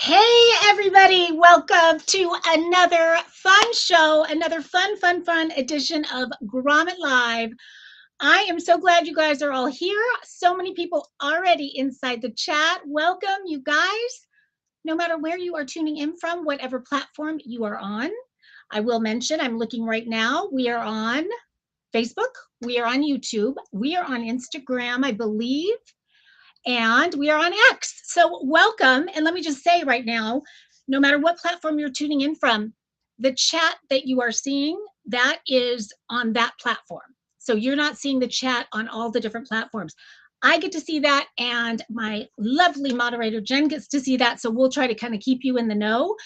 Hey everybody, welcome to another fun show, another fun edition of Grommet Live. I am so glad you guys are all here. So many people already inside the chat. Welcome, you guys, no matter where you are tuning in from, whatever platform you are on. I will mention, I'm looking right now, we are on Facebook, we are on YouTube, we are on Instagram, I believe, and we are on X. So welcome. And let me just say right now, no matter what platform you're tuning in from, the chat that you are seeing, that is on that platform. So you're not seeing the chat on all the different platforms. I get to see that, and my lovely moderator, Jen, gets to see that. So we'll try to kind of keep you in the know.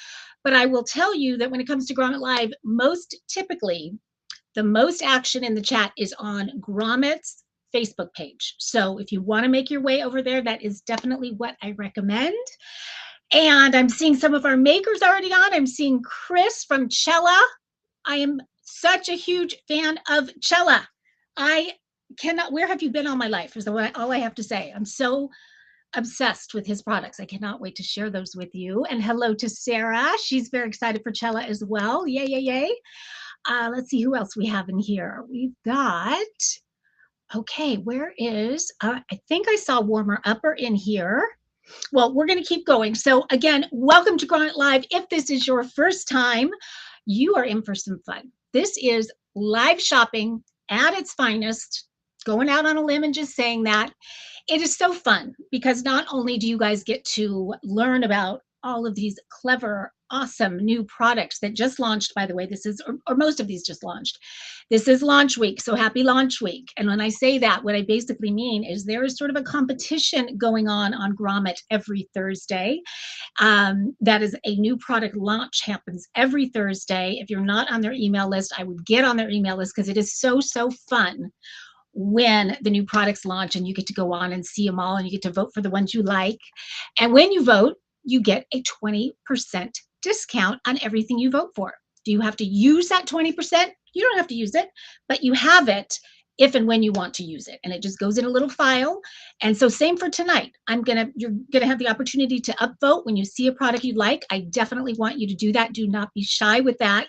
But I will tell you that when it comes to Grommet Live, most typically, the most action in the chat is on Grommet's Facebook page. So if you want to make your way over there, that is definitely what I recommend. And I'm seeing some of our makers already on. I'm seeing Chris from Cella. I am such a huge fan of Cella. I cannot, where have you been all my life? Is all I have to say. I'm so obsessed with his products. I cannot wait to share those with you. And hello to Sarah. She's very excited for Cella as well. Yay, yay, yay. Let's see who else we have in here. We've got, okay, where is, I think I saw Warmer Upper in here. Well, we're going to keep going. So again, welcome to Grommet Live. If this is your first time, you are in for some fun. This is live shopping at its finest, going out on a limb and just saying that. It is so fun because not only do you guys get to learn about all of these clever, awesome new products that just launched, by the way, this is, or most of these just launched. This is launch week, so happy launch week. And when I say that, what I basically mean is there is sort of a competition going on Grommet every Thursday. That is a new product launch happens every Thursday. If you're not on their email list, I would get on their email list because it is so fun when the new products launch and you get to go on and see them all and you get to vote for the ones you like. And when you vote, you get a 20% discount on everything you vote for. Do you have to use that 20%? You don't have to use it, but you have it if and when you want to use it. And it just goes in a little file. And so same for tonight. You're gonna have the opportunity to upvote when you see a product you like. I definitely want you to do that. Do not be shy with that,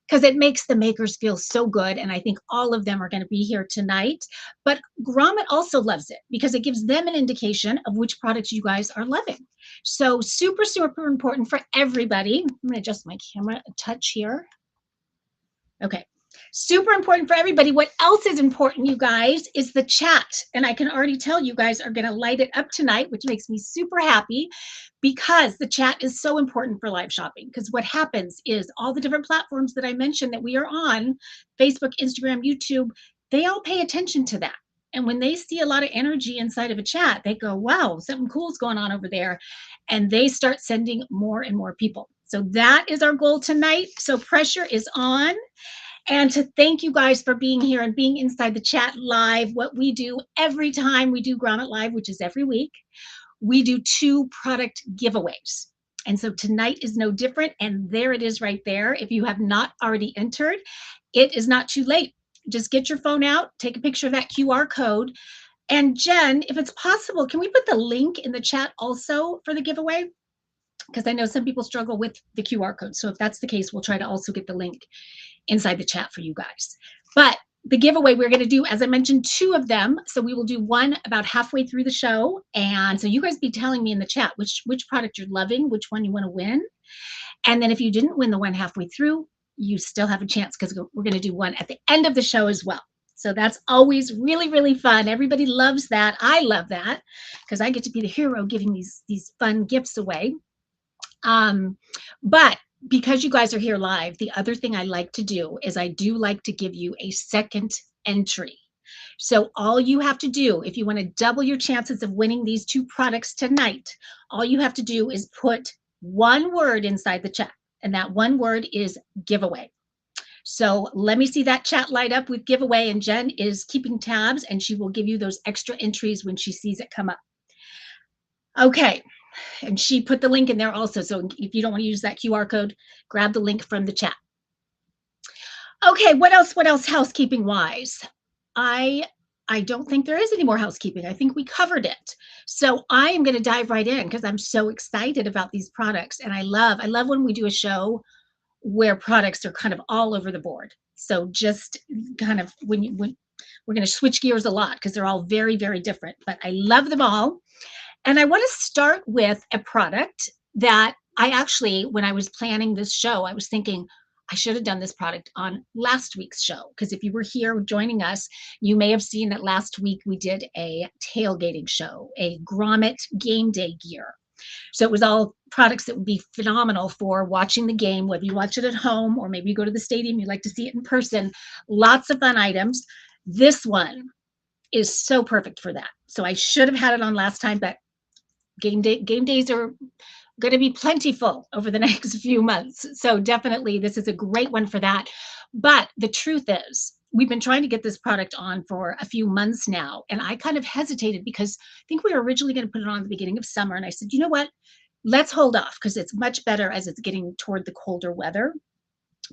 because it makes the makers feel so good. And I think all of them are going to be here tonight. But Grommet also loves it because it gives them an indication of which products you guys are loving. So super important for everybody. I'm going to adjust my camera a touch here. Okay. Super important for everybody. What else is important, you guys, is the chat. And I can already tell you guys are going to light it up tonight, which makes me super happy because the chat is so important for live shopping. Because what happens is all the different platforms that I mentioned that we are on, Facebook, Instagram, YouTube, they all pay attention to that. And when they see a lot of energy inside of a chat, they go, wow, something cool is going on over there. And they start sending more and more people. So that is our goal tonight. So pressure is on. And to thank you guys for being here and being inside the chat live. What we do every time we do Grommet Live, which is every week, we do 2 product giveaways. And so tonight is no different. And there it is right there. If you have not already entered, it is not too late. Just get your phone out, take a picture of that QR code. And Jen, if it's possible, can we put the link in the chat also for the giveaway? Because I know some people struggle with the QR code. So if that's the case, we'll try to also get the link inside the chat for you guys. But the giveaway we're going to do, as I mentioned, 2 of them. So we will do one about halfway through the show. And so you guys be telling me in the chat which product you're loving, which one you want to win. And then if you didn't win the one halfway through, you still have a chance because we're going to do one at the end of the show as well. So that's always really fun. Everybody loves that. I love that because I get to be the hero giving these fun gifts away. But because you guys are here live, the other thing I like to do is I do like to give you a second entry. So all you have to do, if you want to double your chances of winning these 2 products tonight, all you have to do is put one word inside the chat. And that one word is giveaway. So let me see that chat light up with giveaway. And Jen is keeping tabs and she will give you those extra entries when she sees it come up. Okay. And she put the link in there also. So if you don't want to use that QR code, grab the link from the chat. Okay, what else housekeeping wise? I I don't think there is any more housekeeping. I think we covered it. So I am going to dive right in because I'm so excited about these products. And I love when we do a show where products are kind of all over the board. So just kind of when we're going to switch gears a lot because they're all very, very different, but I love them all. And I want to start with a product that I actually, when I was planning this show, I was thinking I should have done this product on last week's show. Because if you were here joining us, you may have seen that last week we did a tailgating show, a Grommet game day gear. So it was all products that would be phenomenal for watching the game, whether you watch it at home or maybe you go to the stadium, you like to see it in person. Lots of fun items. This one is so perfect for that. So I should have had it on last time, but game days are going to be plentiful over the next few months. So definitely this is a great one for that. But the truth is, we've been trying to get this product on for a few months now. And I kind of hesitated because I think we were originally going to put it on at the beginning of summer. And I said, you know what? Let's hold off because it's much better as it's getting toward the colder weather.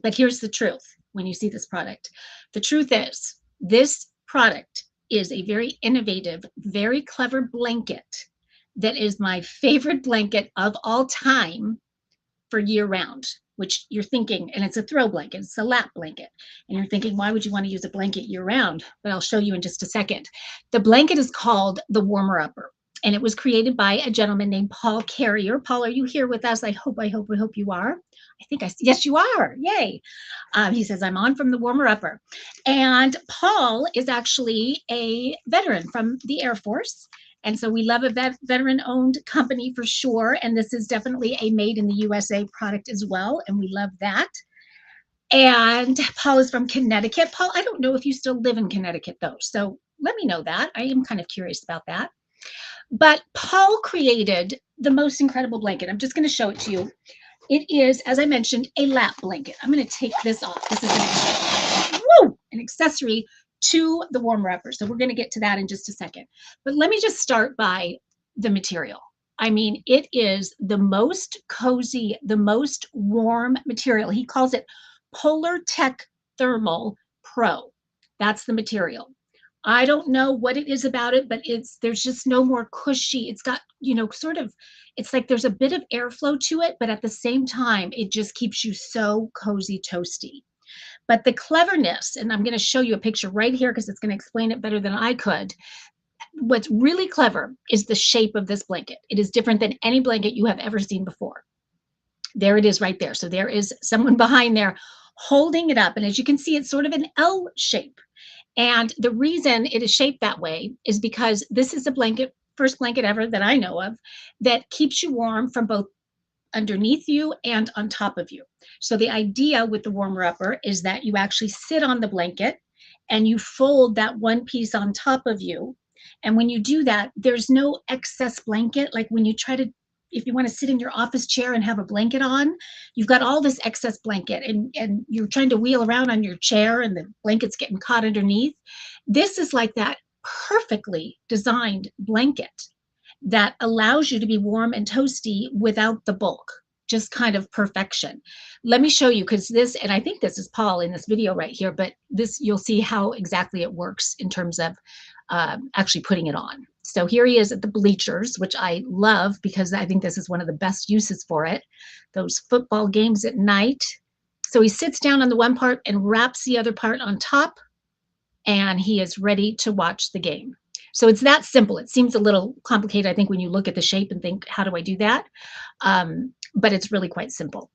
But here's the truth when you see this product. The truth is, this product is a very innovative, very clever blanket that is my favorite blanket of all time for year round, which you're thinking, and it's a throw blanket, it's a lap blanket. And you're thinking, why would you want to use a blanket year round? But I'll show you in just a second. The blanket is called the Warmer Upper, and it was created by a gentleman named Paul Carrier. Paul, are you here with us? I hope you are. Yes, you are. Yay. He says, I'm on from the Warmer Upper. And Paul is actually a veteran from the Air Force. And so we love a veteran-owned company for sure. And this is definitely a made in the USA product as well. And we love that. And Paul is from Connecticut. Paul, I don't know if you still live in Connecticut, though. So let me know that. I am kind of curious about that. But Paul created the most incredible blanket. I'm just going to show it to you. It is, as I mentioned, a lap blanket. I'm going to take this off. This is an accessory to the Warmer Upper. So we're going to get to that in just a second. But let me just start by the material. I mean, it is the most cozy, the most warm material. He calls it Polar Tech Thermal Pro. That's the material. I don't know what it is about it, but there's just no more cushy. It's got, it's like there's a bit of airflow to it, but at the same time, it just keeps you so cozy, toasty. But the cleverness, and I'm going to show you a picture right here because it's going to explain it better than I could. What's really clever is the shape of this blanket. It is different than any blanket you have ever seen before. There it is right there. So there is someone behind there holding it up. And as you can see, it's sort of an L shape. And the reason it is shaped that way is because this is a blanket, first blanket ever that I know of, that keeps you warm from both underneath you and on top of you. So the idea with the Warmer Upper is that you actually sit on the blanket and you fold that one piece on top of you. And when you do that, there's no excess blanket. Like when you try to, if you want to sit in your office chair and have a blanket on, you've got all this excess blanket and you're trying to wheel around on your chair and the blanket's getting caught underneath. This is like that perfectly designed blanket that allows you to be warm and toasty without the bulk, just kind of perfection. Let me show you, because this, and I think this is Paul in this video right here, but this, you'll see how exactly it works in terms of actually putting it on. So here he is at the bleachers, which I love because I think this is one of the best uses for it. Those football games at night. So he sits down on the one part and wraps the other part on top, and he is ready to watch the game. So it's that simple. It seems a little complicated, I think, when you look at the shape and think, how do I do that? But it's really quite simple.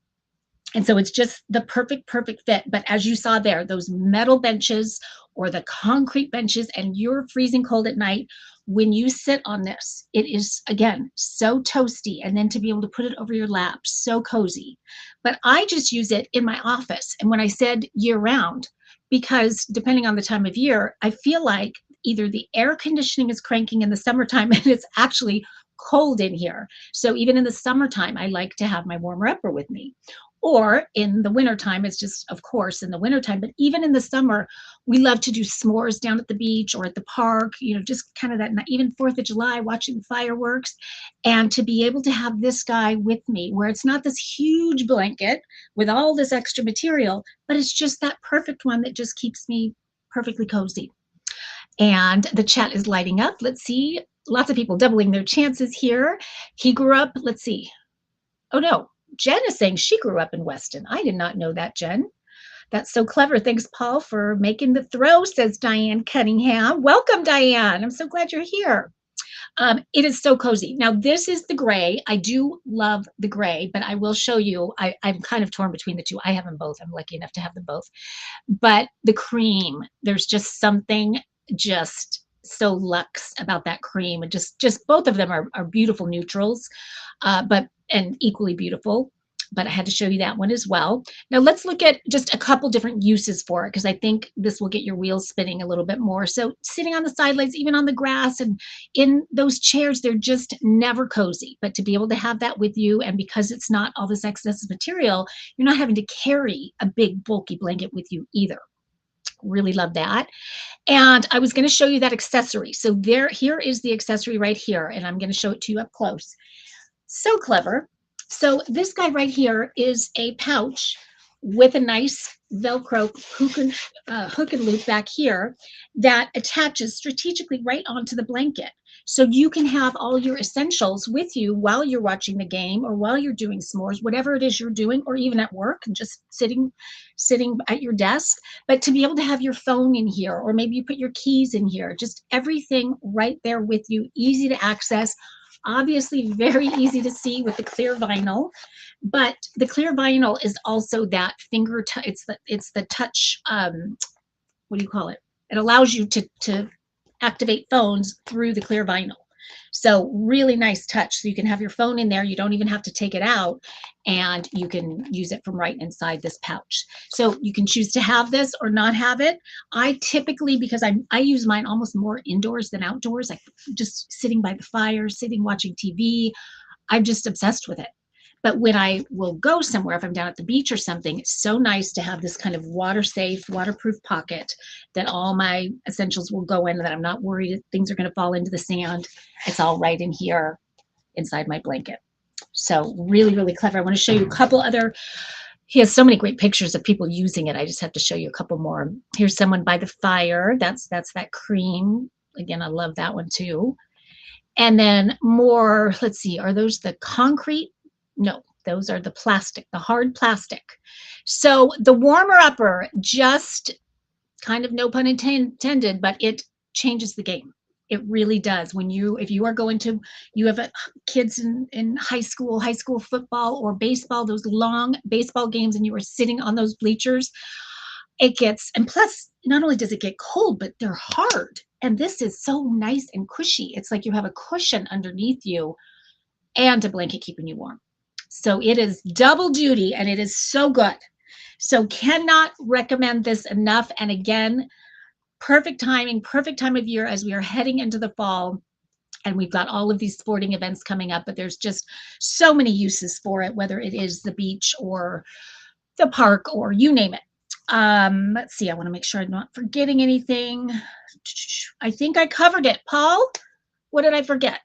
And so it's just the perfect fit. But as you saw there, those metal benches or the concrete benches, and you're freezing cold at night, when you sit on this, it is, again, so toasty. And then to be able to put it over your lap, so cozy. But I just use it in my office. And when I said year round, because depending on the time of year, I feel like either the air conditioning is cranking in the summertime and it's actually cold in here. So even in the summertime, I like to have my Warmer Upper with me. Or in the wintertime, it's just, of course, in the wintertime, but even in the summer, we love to do s'mores down at the beach or at the park, just kind of that, even 4th of July, watching the fireworks. And to be able to have this guy with me, where it's not this huge blanket with all this extra material, but it's just that perfect one that just keeps me perfectly cozy. And the chat is lighting up. Let's see. Lots of people doubling their chances here. He grew up, let's see. Oh no, Jen is saying she grew up in Weston. I did not know that, Jen. That's so clever. Thanks, Paul, for making the throw, says Diane Cunningham. Welcome, Diane. I'm so glad you're here. It is so cozy. Now, this is the gray. I do love the gray, but I will show you. I'm kind of torn between the two. I have them both. I'm lucky enough to have them both. But the cream, there's just something just so luxe about that cream. And just both of them are beautiful neutrals, but and equally beautiful. But I had to show you that one as well. Now let's look at just a couple different uses for it, because I think this will get your wheels spinning a little bit more. So sitting on the sidelines, even on the grass and in those chairs, they're just never cozy. But to be able to have that with you, and because it's not all this excess material, you're not having to carry a big bulky blanket with you either. Really love that. And I was going to show you that accessory. So here is the accessory right here, and I'm going to show it to you up close. So clever. So this guy right here is a pouch with a nice Velcro hook and loop back here that attaches strategically right onto the blanket. So you can have all your essentials with you while you're watching the game or while you're doing s'mores, whatever it is you're doing, or even at work and just sitting at your desk. But to be able to have your phone in here, or maybe you put your keys in here, just everything right there with you, easy to access. Obviously very easy to see with the clear vinyl, but the clear vinyl is also that finger touch. It's the touch. What do you call it? It allows you to activate phones through the clear vinyl. So really nice touch. So you can have your phone in there. You don't even have to take it out, and you can use it from right inside this pouch. So you can choose to have this or not have it. I typically, because I use mine almost more indoors than outdoors, like just sitting by the fire, sitting watching TV. I'm just obsessed with it. But when I will go somewhere, if I'm down at the beach or something, it's so nice to have this kind of water-safe, waterproof pocket that all my essentials will go in, that I'm not worried that things are going to fall into the sand. It's all right in here inside my blanket. So really, really clever. I want to show you a couple other. He has so many great pictures of people using it. I just have to show you a couple more. Here's someone by the fire. That's that cream. Again, I love that one too. And then more, let's see, are those the concrete? No, those are the plastic, the hard plastic. So the warmer upper, just kind of no pun intended, but it changes the game. It really does. If you are going to, you have kids in high school football or baseball, those long baseball games, and you are sitting on those bleachers, it gets, and plus, not only does it get cold, but they're hard. And this is so nice and cushy. It's like you have a cushion underneath you and a blanket keeping you warm. So it is double duty, and it is so good. So cannot recommend this enough. And again, perfect timing, perfect time of year as we are heading into the fall. And we've got all of these sporting events coming up, but there's just so many uses for it, whether it is the beach or the park or you name it. Let's see, I want to make sure I'm not forgetting anything. I think I covered it. Paul, what did I forget?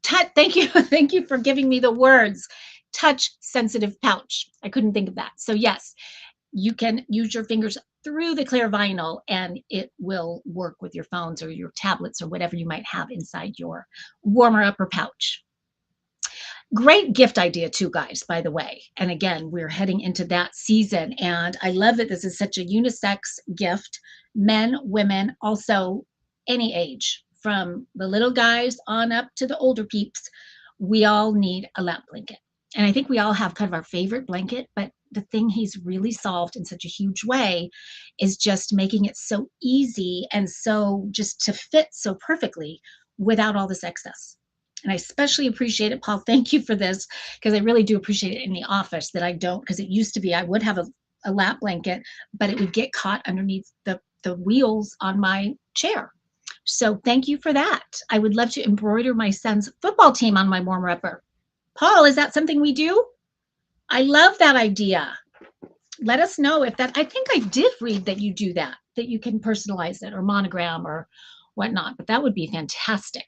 Thank you. Thank you for giving me the words. Touch sensitive pouch. I couldn't think of that. So yes, you can use your fingers through the clear vinyl, and it will work with your phones or your tablets or whatever you might have inside your warmer upper pouch. Great gift idea too, guys, by the way. And again, we're heading into that season, and I love that this is such a unisex gift. Men, women, also any age, from the little guys on up to the older peeps. We all need a lap blanket. And I think we all have kind of our favorite blanket, but the thing he's really solved in such a huge way is just making it so easy and so just to fit so perfectly without all this excess. And I especially appreciate it, Paul. Thank you for this, because I really do appreciate it in the office that I don't, because it used to be I would have a lap blanket, but it would get caught underneath the wheels on my chair. So thank you for that. I would love to embroider my son's football team on my warmer upper. Paul, is that something we do? I love that idea. Let us know if that, I think I did read that you do that you can personalize it or monogram or whatnot, but that would be fantastic.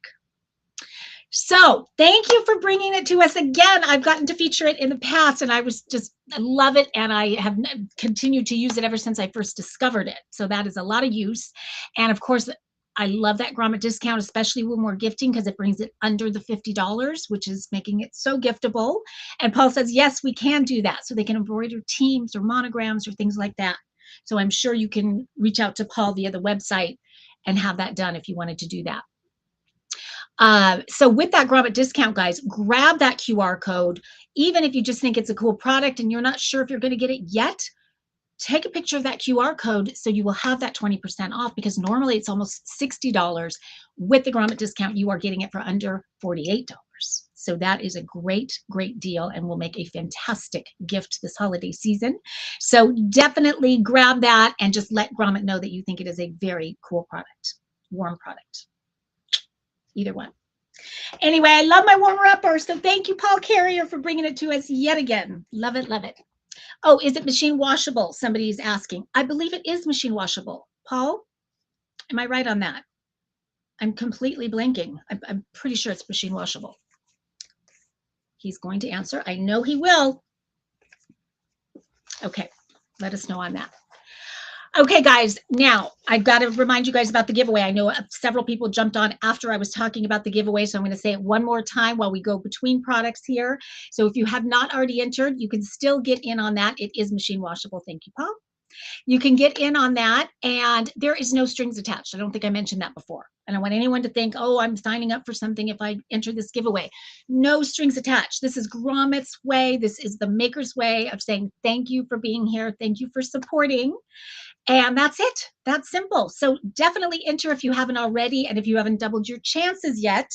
So thank you for bringing it to us again. I've gotten to feature it in the past, and I love it. And I have continued to use it ever since I first discovered it. So that is a lot of use. And of course, I love that Grommet discount, especially when we're gifting, because it brings it under the $50, which is making it so giftable. And Paul says, yes, we can do that. So they can embroider teams or monograms or things like that. So I'm sure you can reach out to Paul via the website and have that done if you wanted to do that. So with that Grommet discount, guys, grab that QR code. Even if you just think it's a cool product and you're not sure if you're going to get it yet, take a picture of that QR code so you will have that 20% off, because normally it's almost $60. With the Grommet discount, you are getting it for under $48. So that is a great, great deal and will make a fantastic gift this holiday season. So definitely grab that and just let Grommet know that you think it is a very cool product, warm product. Either one. Anyway, I love my warmer-upper. So thank you, Paul Carrier, for bringing it to us yet again. Love it, love it. Oh, is it machine washable? Somebody's asking. I believe it is machine washable. Paul, am I right on that? I'm completely blanking. I'm pretty sure it's machine washable. He's going to answer. I know he will. Okay, let us know on that. Okay, guys, now I've got to remind you guys about the giveaway. I know several people jumped on after I was talking about the giveaway, so I'm going to say it one more time while we go between products here. So if you have not already entered, you can still get in on that. It is machine washable. Thank you, Paul. You can get in on that, and there is no strings attached. I don't think I mentioned that before. I don't want anyone to think, oh, I'm signing up for something if I enter this giveaway. No strings attached. This is Grommet's way. This is the maker's way of saying thank you for being here. Thank you for supporting. And that's it. That's simple. So definitely enter if you haven't already. And if you haven't doubled your chances yet,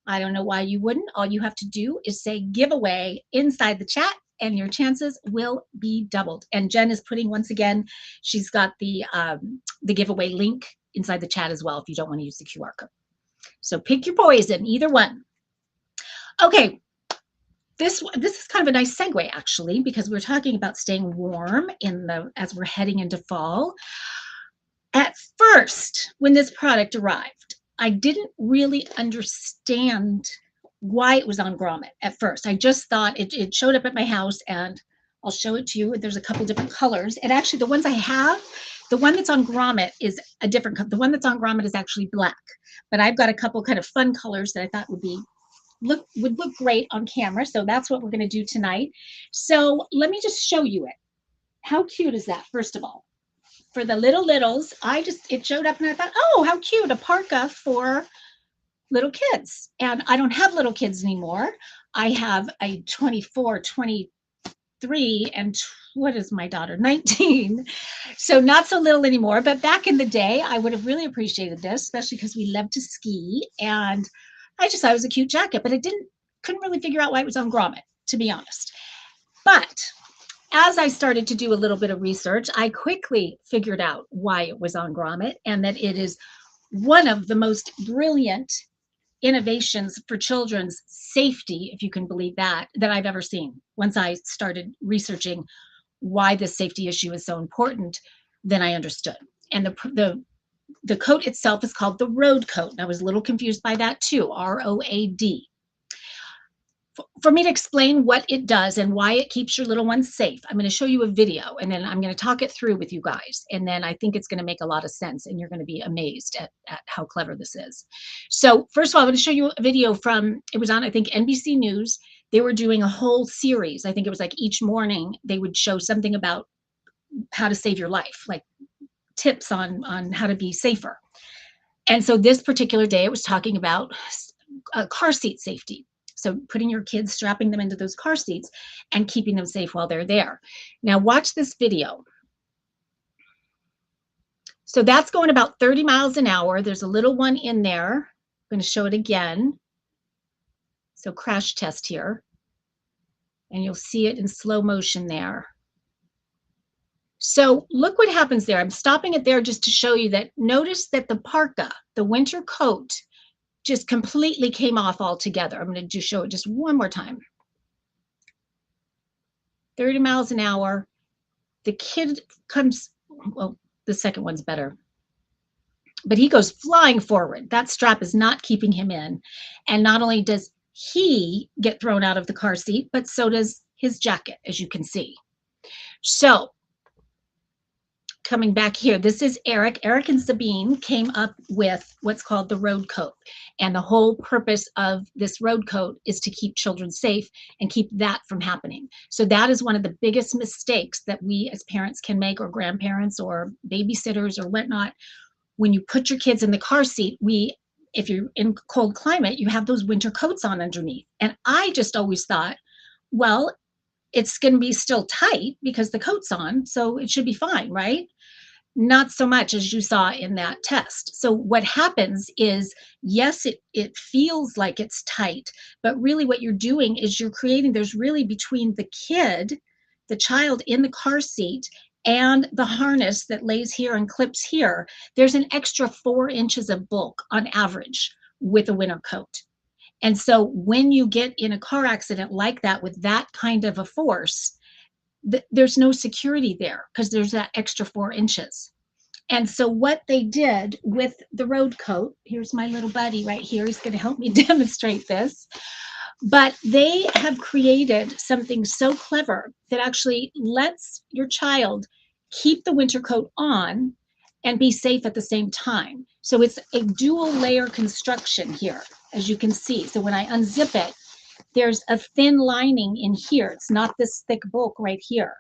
I don't know why you wouldn't. All you have to do is say giveaway inside the chat and your chances will be doubled. And Jen is putting, once again, she's got the giveaway link inside the chat as well if you don't want to use the QR code. So pick your poison, either one. Okay. This is kind of a nice segue, actually, because we're talking about staying warm as we're heading into fall. At first, when this product arrived, I didn't really understand why it was on Grommet at first. I just thought it showed up at my house, and I'll show it to you. There's a couple different colors. And actually, the ones I have, the one that's on Grommet is a different color. The one that's on Grommet is actually black. But I've got a couple kind of fun colors that I thought would look great on camera. So that's what we're going to do tonight. So let me just show you it. How cute is that, first of all? For the littles, it showed up and I thought, oh, how cute, a parka for little kids. And I don't have little kids anymore. I have a 24, 23, and what is my daughter? 19. So not so little anymore. But back in the day, I would have really appreciated this, especially because we love to ski. And I just thought it was a cute jacket, but couldn't really figure out why it was on Grommet, to be honest. But as I started to do a little bit of research, I quickly figured out why it was on Grommet, and that it is one of the most brilliant innovations for children's safety, if you can believe that I've ever seen. Once I started researching why this safety issue is so important, then I understood. And the coat itself is called the Road Coat. And I was a little confused by that too, R-O-A-D. For me to explain what it does and why it keeps your little ones safe, I'm going to show you a video, and then I'm going to talk it through with you guys. And then I think it's going to make a lot of sense, and you're going to be amazed at how clever this is. So first of all, I'm going to show you a video it was on, I think, NBC News. They were doing a whole series. I think it was like each morning they would show something about how to save your life, like tips on how to be safer. And so this particular day, it was talking about car seat safety. So putting your kids, strapping them into those car seats and keeping them safe while they're there. Now watch this video. So that's going about 30 miles an hour. There's a little one in there. I'm going to show it again. So crash test here. And you'll see it in slow motion there. So look what happens there. I'm stopping it there just to show you that. Notice that the parka, the winter coat, just completely came off altogether. I'm going to just show it just one more time. 30 miles an hour. The kid comes, well, the second one's better. But he goes flying forward. That strap is not keeping him in. And not only does he get thrown out of the car seat, but so does his jacket, as you can see. So coming back here, this is Eric. Eric and Sabine came up with what's called the road coat. And the whole purpose of this road coat is to keep children safe and keep that from happening. So that is one of the biggest mistakes that we as parents can make, or grandparents or babysitters or whatnot. When you put your kids in the car seat, if you're in cold climate, you have those winter coats on underneath. And I just always thought, well, it's going to be still tight because the coat's on, so it should be fine, right? Not so much as you saw in that test. So what happens is, yes, it feels like it's tight, but really what you're doing is you're creating, there's really between the kid, the child in the car seat, and the harness that lays here and clips here, there's an extra 4 inches of bulk on average with a winter coat. And so when you get in a car accident like that with that kind of a force, there's no security there because there's that extra 4 inches. And so what they did with the road coat, here's my little buddy right here, he's going to help me demonstrate this, but they have created something so clever that actually lets your child keep the winter coat on and be safe at the same time. So it's a dual layer construction here, as you can see. So when I unzip it, there's a thin lining in here. It's not this thick bulk right here.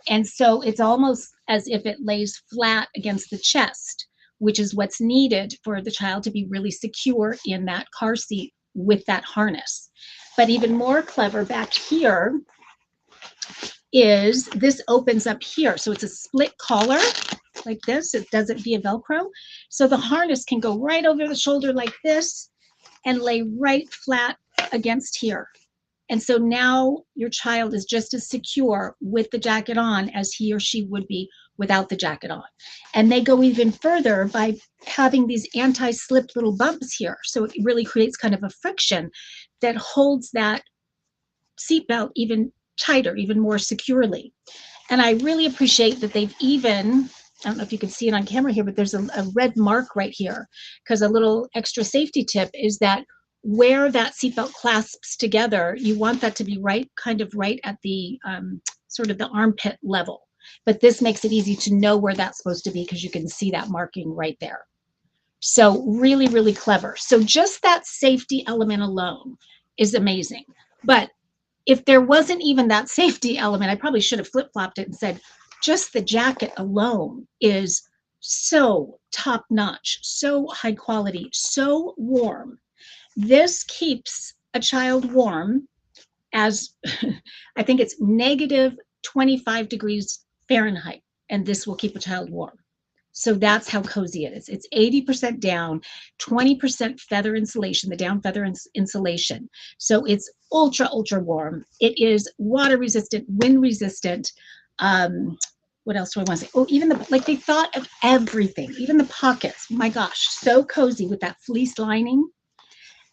And so it's almost as if it lays flat against the chest, which is what's needed for the child to be really secure in that car seat with that harness. But even more clever back here is this opens up here. So it's a split collar like this. It does it via Velcro. So the harness can go right over the shoulder like this and lay right flat against here. And so now your child is just as secure with the jacket on as he or she would be without the jacket on. And they go even further by having these anti-slip little bumps here. So it really creates kind of a friction that holds that seatbelt even tighter, even more securely. And I really appreciate that they've even, I don't know if you can see it on camera here, but there's a red mark right here, because a little extra safety tip is that where that seatbelt clasps together, you want that to be right, kind of right at the sort of the armpit level. But this makes it easy to know where that's supposed to be because you can see that marking right there. So really, really clever. So just that safety element alone is amazing. But if there wasn't even that safety element, I probably should have flip-flopped it and said, just the jacket alone is so top-notch, so high quality, so warm. This keeps a child warm as I think it's negative 25 degrees Fahrenheit, and this will keep a child warm. So that's how cozy it is. It's 80% down, 20% feather insulation, the down feather insulation. So it's ultra, ultra warm. It is water resistant, wind resistant. What else do I want to say? Oh, even like they thought of everything, even the pockets. My gosh, so cozy with that fleece lining.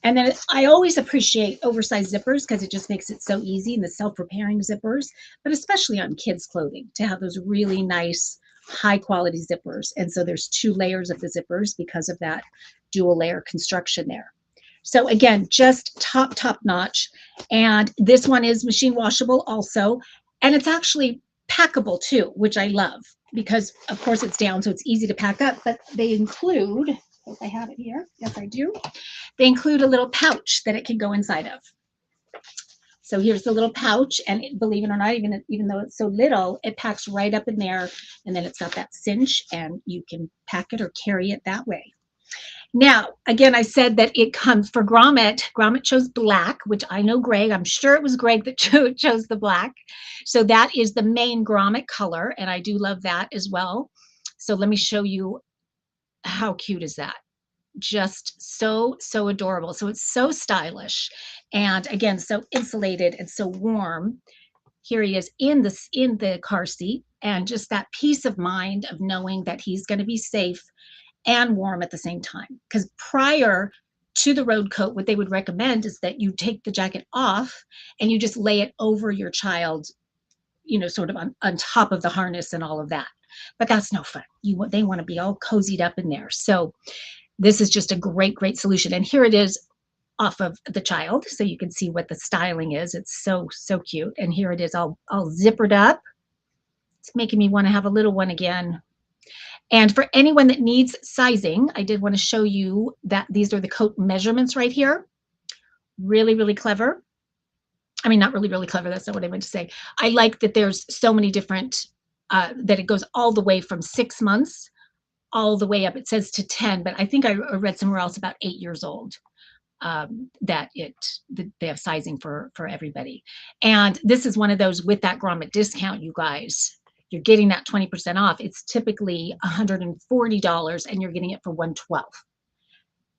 And then I always appreciate oversized zippers because it just makes it so easy, and the self-repairing zippers, but especially on kids' clothing, to have those really nice, high-quality zippers. And so there's 2 layers of the zippers because of that dual layer construction there. So again, just top, top notch. And this one is machine washable also. And it's actually packable too, which I love because of course it's down, so it's easy to pack up, but they include, if I have it here, yes I do, they include a little pouch that it can go inside of. So here's the little pouch, and believe it or not, even though it's so little, it packs right up in there, and then it's got that cinch, and you can pack it or carry it that way. Now, again, I said that it comes for Grommet. Grommet chose black, which I know Greg. I'm sure it was Greg that chose the black. So that is the main Grommet color, and I do love that as well. So let me show you how cute is that. Just so, so adorable. So it's so stylish, and again, so insulated and so warm. Here he is in the car seat, and just that peace of mind of knowing that he's going to be safe and warm at the same time. Because prior to the road coat, what they would recommend is that you take the jacket off and you just lay it over your child, you know, sort of on top of the harness and all of that. But that's no fun. They want to be all cozied up in there. So this is just a great, great solution. And here it is off of the child, so you can see what the styling is. It's so, so cute. And here it is all zippered up. It's making me want to have a little one again. And for anyone that needs sizing, I did want to show you that these are the coat measurements right here. Really, really clever. I mean, not really, really clever. That's not what I meant to say. I like that there's so many different, that it goes all the way from 6 months all the way up. It says to 10, but I think I read somewhere else about 8 years old. That they have sizing for everybody. And this is one of those with that Grommet discount, you guys. You're getting that 20% off. It's typically $140 and you're getting it for $112.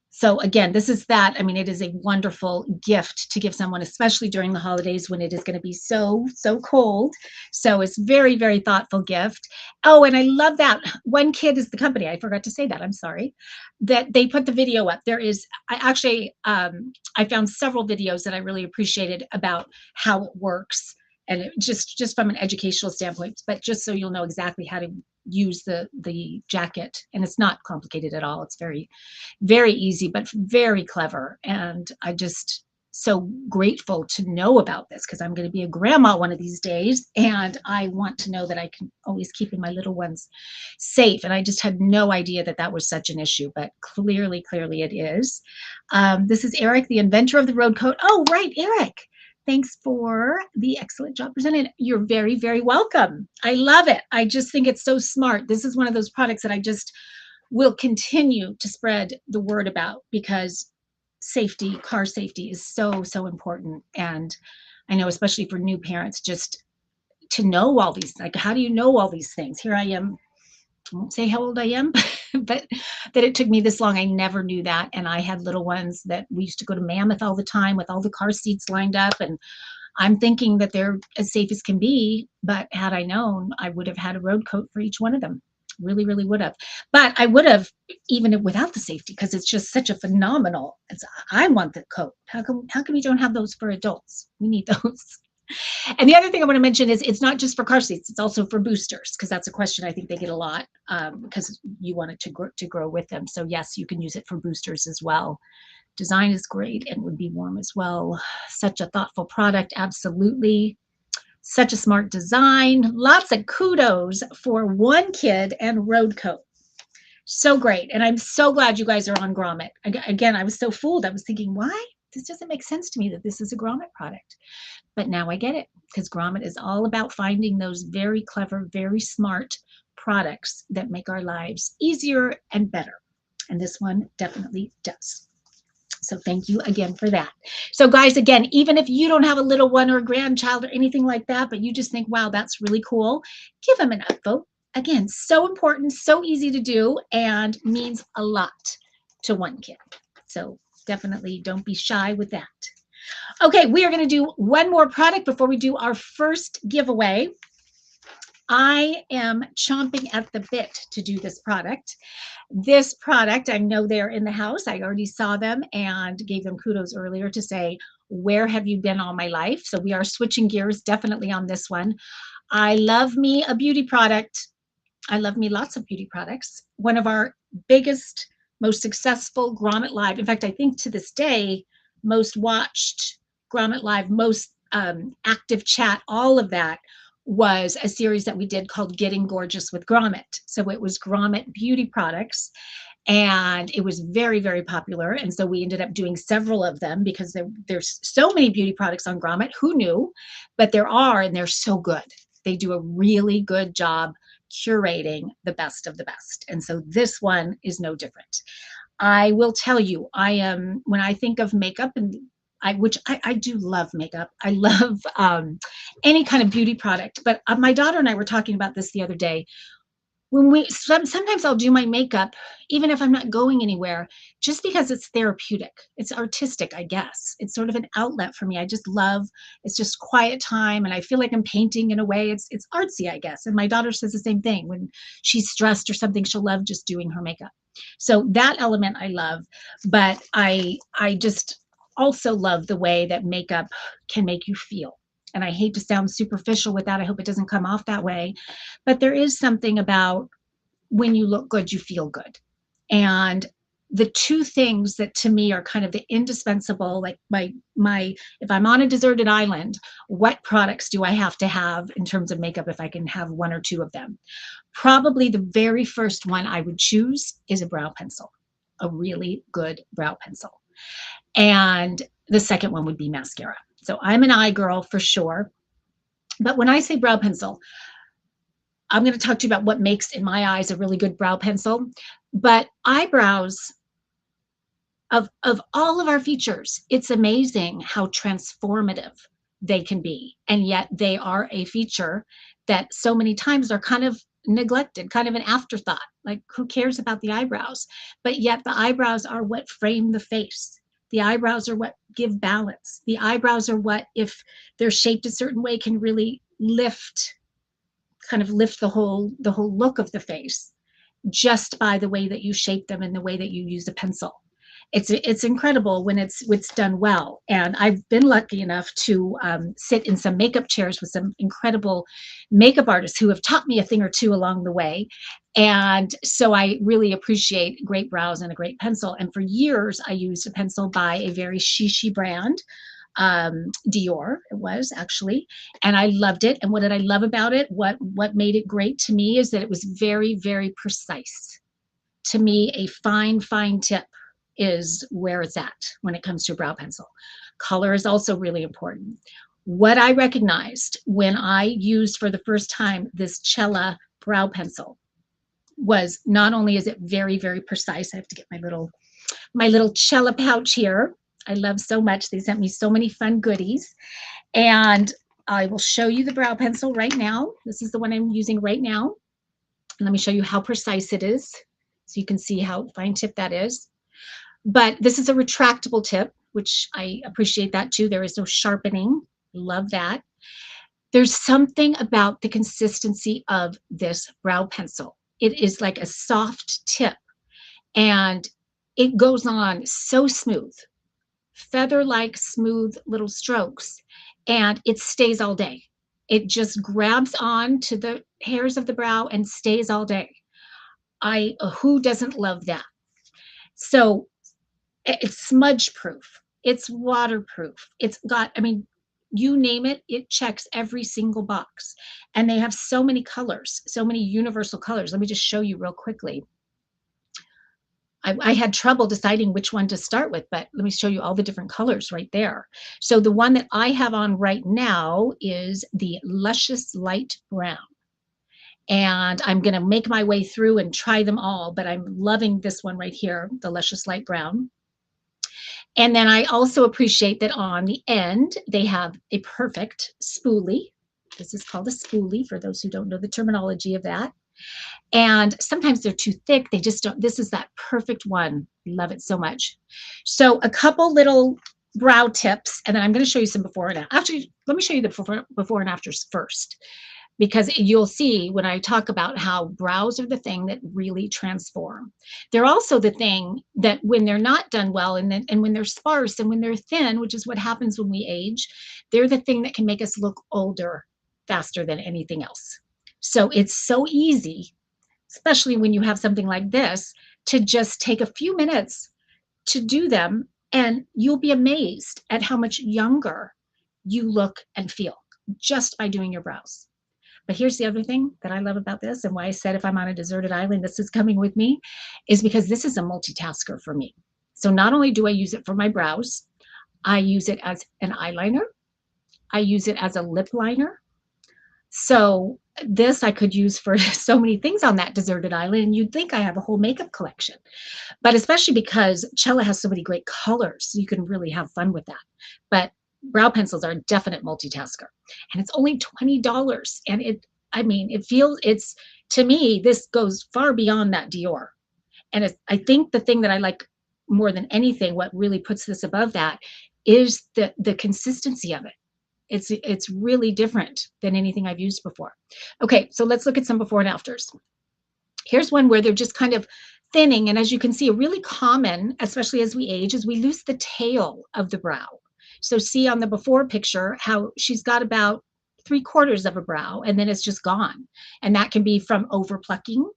So again, this is that. I mean, it is a wonderful gift to give someone, especially during the holidays when it is going to be so cold. So it's very, very thoughtful gift. Oh, and I love that. One Kid is the company. I forgot to say that. I'm sorry. That they put the video up. There is, I actually, I found several videos that I really appreciated about how it works. And it just from an educational standpoint, but just so you'll know exactly how to use the jacket. And it's not complicated at all. It's very, very easy, but very clever. And I just so grateful to know about this because I'm going to be a grandma one of these days. And I want to know that I can always keep my little ones safe. And I just had no idea that that was such an issue, but clearly it is. This is Eric, the inventor of the road coat. Oh, right, Eric. Thanks for the excellent job presented. You're very, very welcome. I love it. I just think it's so smart. This is one of those products that I just will continue to spread the word about because safety, car safety is so important. And I know, especially for new parents, just to know all these, like, how do you know all these things? Here I am, I won't say how old I am, but that it took me this long. I never knew that. And I had little ones that we used to go to Mammoth all the time with all the car seats lined up. And I'm thinking that they're as safe as can be. But had I known, I would have had a road coat for each one of them. Really would have. But I would have even without the safety because it's just such a phenomenal. I want the coat. How come we don't have those for adults? We need those. And the other thing I want to mention is it's not just for car seats, it's also for boosters, because that's a question I think they get a lot because you want it to grow with them. So yes, you can use it for boosters as well. Design is great and would be warm as well. Such a thoughtful product, absolutely. Such a smart design. Lots of kudos for One Kid and Road Coat. So great. And I'm so glad you guys are on Grommet. Again, I was so fooled. I was thinking, why? This doesn't make sense to me that this is a Grommet product. But now I get it because Grommet is all about finding those very clever, very smart products that make our lives easier and better. And this one definitely does. So thank you again for that. So guys, again, even if you don't have a little one or a grandchild or anything like that, but you just think, wow, that's really cool, give them an upvote. Again, so important, so easy to do, and means a lot to One Kid. So definitely don't be shy with that. Okay, we are going to do one more product before we do our first giveaway. I am chomping at the bit to do this product. This product, I know they're in the house. I already saw them and gave them kudos earlier to say, where have you been all my life? So we are switching gears definitely on this one. I love me a beauty product. I love me lots of beauty products. One of our biggest, most successful Grommet Live, in fact, I think to this day, most watched Grommet Live, most active chat, all of that was a series that we did called Getting Gorgeous with Grommet. So it was Grommet beauty products and it was very, very popular. And so we ended up doing several of them because there's so many beauty products on Grommet. Who knew? But there are, and they're so good. They do a really good job curating the best of the best. And so this one is no different. I will tell you, when I think of makeup, and I do love makeup. I love any kind of beauty product. But my daughter and I were talking about this the other day. Sometimes I'll do my makeup, even if I'm not going anywhere, just because it's therapeutic. It's artistic, I guess. It's sort of an outlet for me. I just love, it's just quiet time. And I feel like I'm painting in a way. It's artsy, I guess. And my daughter says the same thing. When she's stressed or something, she'll love just doing her makeup. So that element I love. But I just also love the way that makeup can make you feel. And I hate to sound superficial with that. I hope it doesn't come off that way. But there is something about when you look good, you feel good. And the two things that to me are kind of the indispensable, like if I'm on a deserted island, what products do I have to have in terms of makeup if I can have one or two of them? Probably the very first one I would choose is a brow pencil, a really good brow pencil. And the second one would be mascara. So I'm an eye girl for sure. But when I say brow pencil, I'm going to talk to you about what makes, in my eyes, a really good brow pencil. But eyebrows, of all of our features, it's amazing how transformative they can be. And yet they are a feature that so many times are kind of neglected, kind of an afterthought. Like, who cares about the eyebrows? But yet the eyebrows are what frame the face. The eyebrows are what give balance. The eyebrows are what, if they're shaped a certain way, can really kind of lift the whole look of the face, just by the way that you shape them and the way that you use a pencil. It's incredible when it's done well. And I've been lucky enough to sit in some makeup chairs with some incredible makeup artists who have taught me a thing or two along the way. And so I really appreciate great brows and a great pencil. And for years, I used a pencil by a very shishi brand, Dior, it was actually, and I loved it. And what did I love about it? What made it great to me is that it was very, very precise. To me, a fine tip is where it's at when it comes to a brow pencil. Color is also really important. What I recognized when I used for the first time this Cella brow pencil was, not only is it very, very precise. I have to get my little Cella pouch here. I love so much. They sent me so many fun goodies. And I will show you the brow pencil right now. This is the one I'm using right now. And let me show you how precise it is, so you can see how fine tip that is. But this is a retractable tip, which I appreciate that too. There is no sharpening. Love that. There's something about the consistency of this brow pencil. It is like a soft tip, and it goes on so smooth, feather-like smooth little strokes, and it stays all day. It just grabs on to the hairs of the brow and stays all day. Who doesn't love that? So it's smudge proof, it's waterproof, it's got, I mean, you name it, it checks every single box. And they have so many colors, so many universal colors. Let me just show you real quickly. I had trouble deciding which one to start with, but let me show you all the different colors right there. So the one that I have on right now is the Luscious Light Brown. And I'm going to make my way through and try them all, but I'm loving this one right here, the Luscious Light Brown. And then I also appreciate that on the end, they have a perfect spoolie. This is called a spoolie, for those who don't know the terminology of that. And sometimes they're too thick. They just don't. This is that perfect one. Love it so much. So a couple little brow tips, and then I'm going to show you some before and after. Actually, let me show you the before and afters first, because you'll see when I talk about how brows are the thing that really transform. They're also the thing that when they're not done well, and when they're sparse and when they're thin, which is what happens when we age, they're the thing that can make us look older faster than anything else. So it's so easy, especially when you have something like this, to just take a few minutes to do them, and you'll be amazed at how much younger you look and feel just by doing your brows. But here's the other thing that I love about this, and why I said if I'm on a deserted island, this is coming with me, is because this is a multitasker for me. So not only do I use it for my brows, I use it as an eyeliner. I use it as a lip liner. So this I could use for so many things on that deserted island, and you'd think I have a whole makeup collection. But especially because Cella has so many great colors, so you can really have fun with that. But brow pencils are a definite multitasker, and it's only $20. And it's, to me, this goes far beyond that Dior. And I think the thing that I like more than anything, what really puts this above that, is the consistency of it. It's really different than anything I've used before. Okay, so let's look at some before and afters. Here's one where they're just kind of thinning, and as you can see, really common, especially as we age, is we lose the tail of the brow. So see on the before picture how she's got about 3/4 of a brow, and then it's just gone. And that can be from over plucking,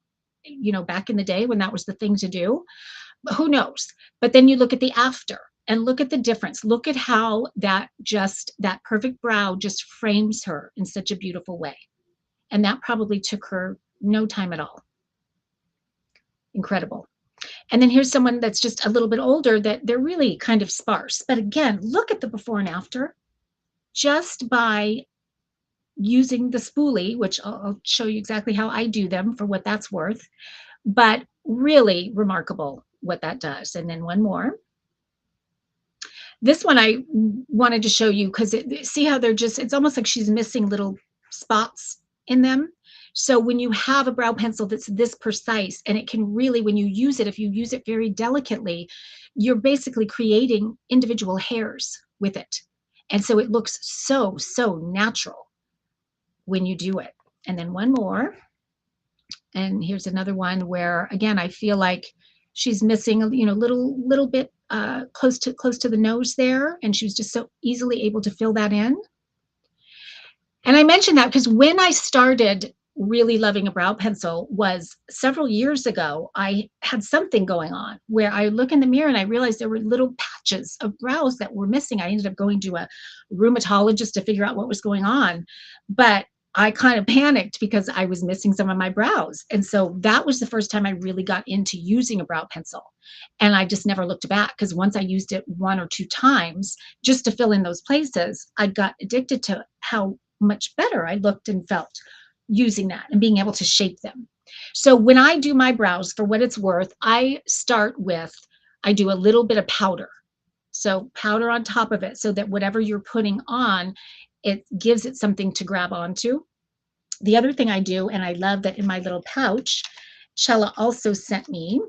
back in the day when that was the thing to do. Who knows? But then you look at the after and look at the difference. Look at how that perfect brow just frames her in such a beautiful way. And that probably took her no time at all. Incredible. And then here's someone that's just a little bit older that they're really kind of sparse. But again, look at the before and after just by using the spoolie, which I'll show you exactly how I do them for what that's worth. But really remarkable what that does. And then one more. This one I wanted to show you because see how they're just, it's almost like she's missing little spots in them. So when you have a brow pencil that's this precise, and it can really, when you use it, if you use it very delicately, you're basically creating individual hairs with it. And so it looks so, so natural when you do it. And then one more. And here's another one where, again, I feel like she's missing, little bit close to the nose there, and she was just so easily able to fill that in. And I mentioned that because when I started really loving a brow pencil was several years ago. I had something going on where I look in the mirror and I realized there were little patches of brows that were missing. I ended up going to a rheumatologist to figure out what was going on, but I kind of panicked because I was missing some of my brows. And so that was the first time I really got into using a brow pencil. And I just never looked back because once I used it 1 or 2 times just to fill in those places, I got addicted to how much better I looked and felt using that and being able to shape them. So when I do my brows, for what it's worth, I do a little bit of powder. So powder on top of it so that whatever you're putting on, it gives it something to grab onto. The other thing I do, and I love that in my little pouch, Chella also sent me,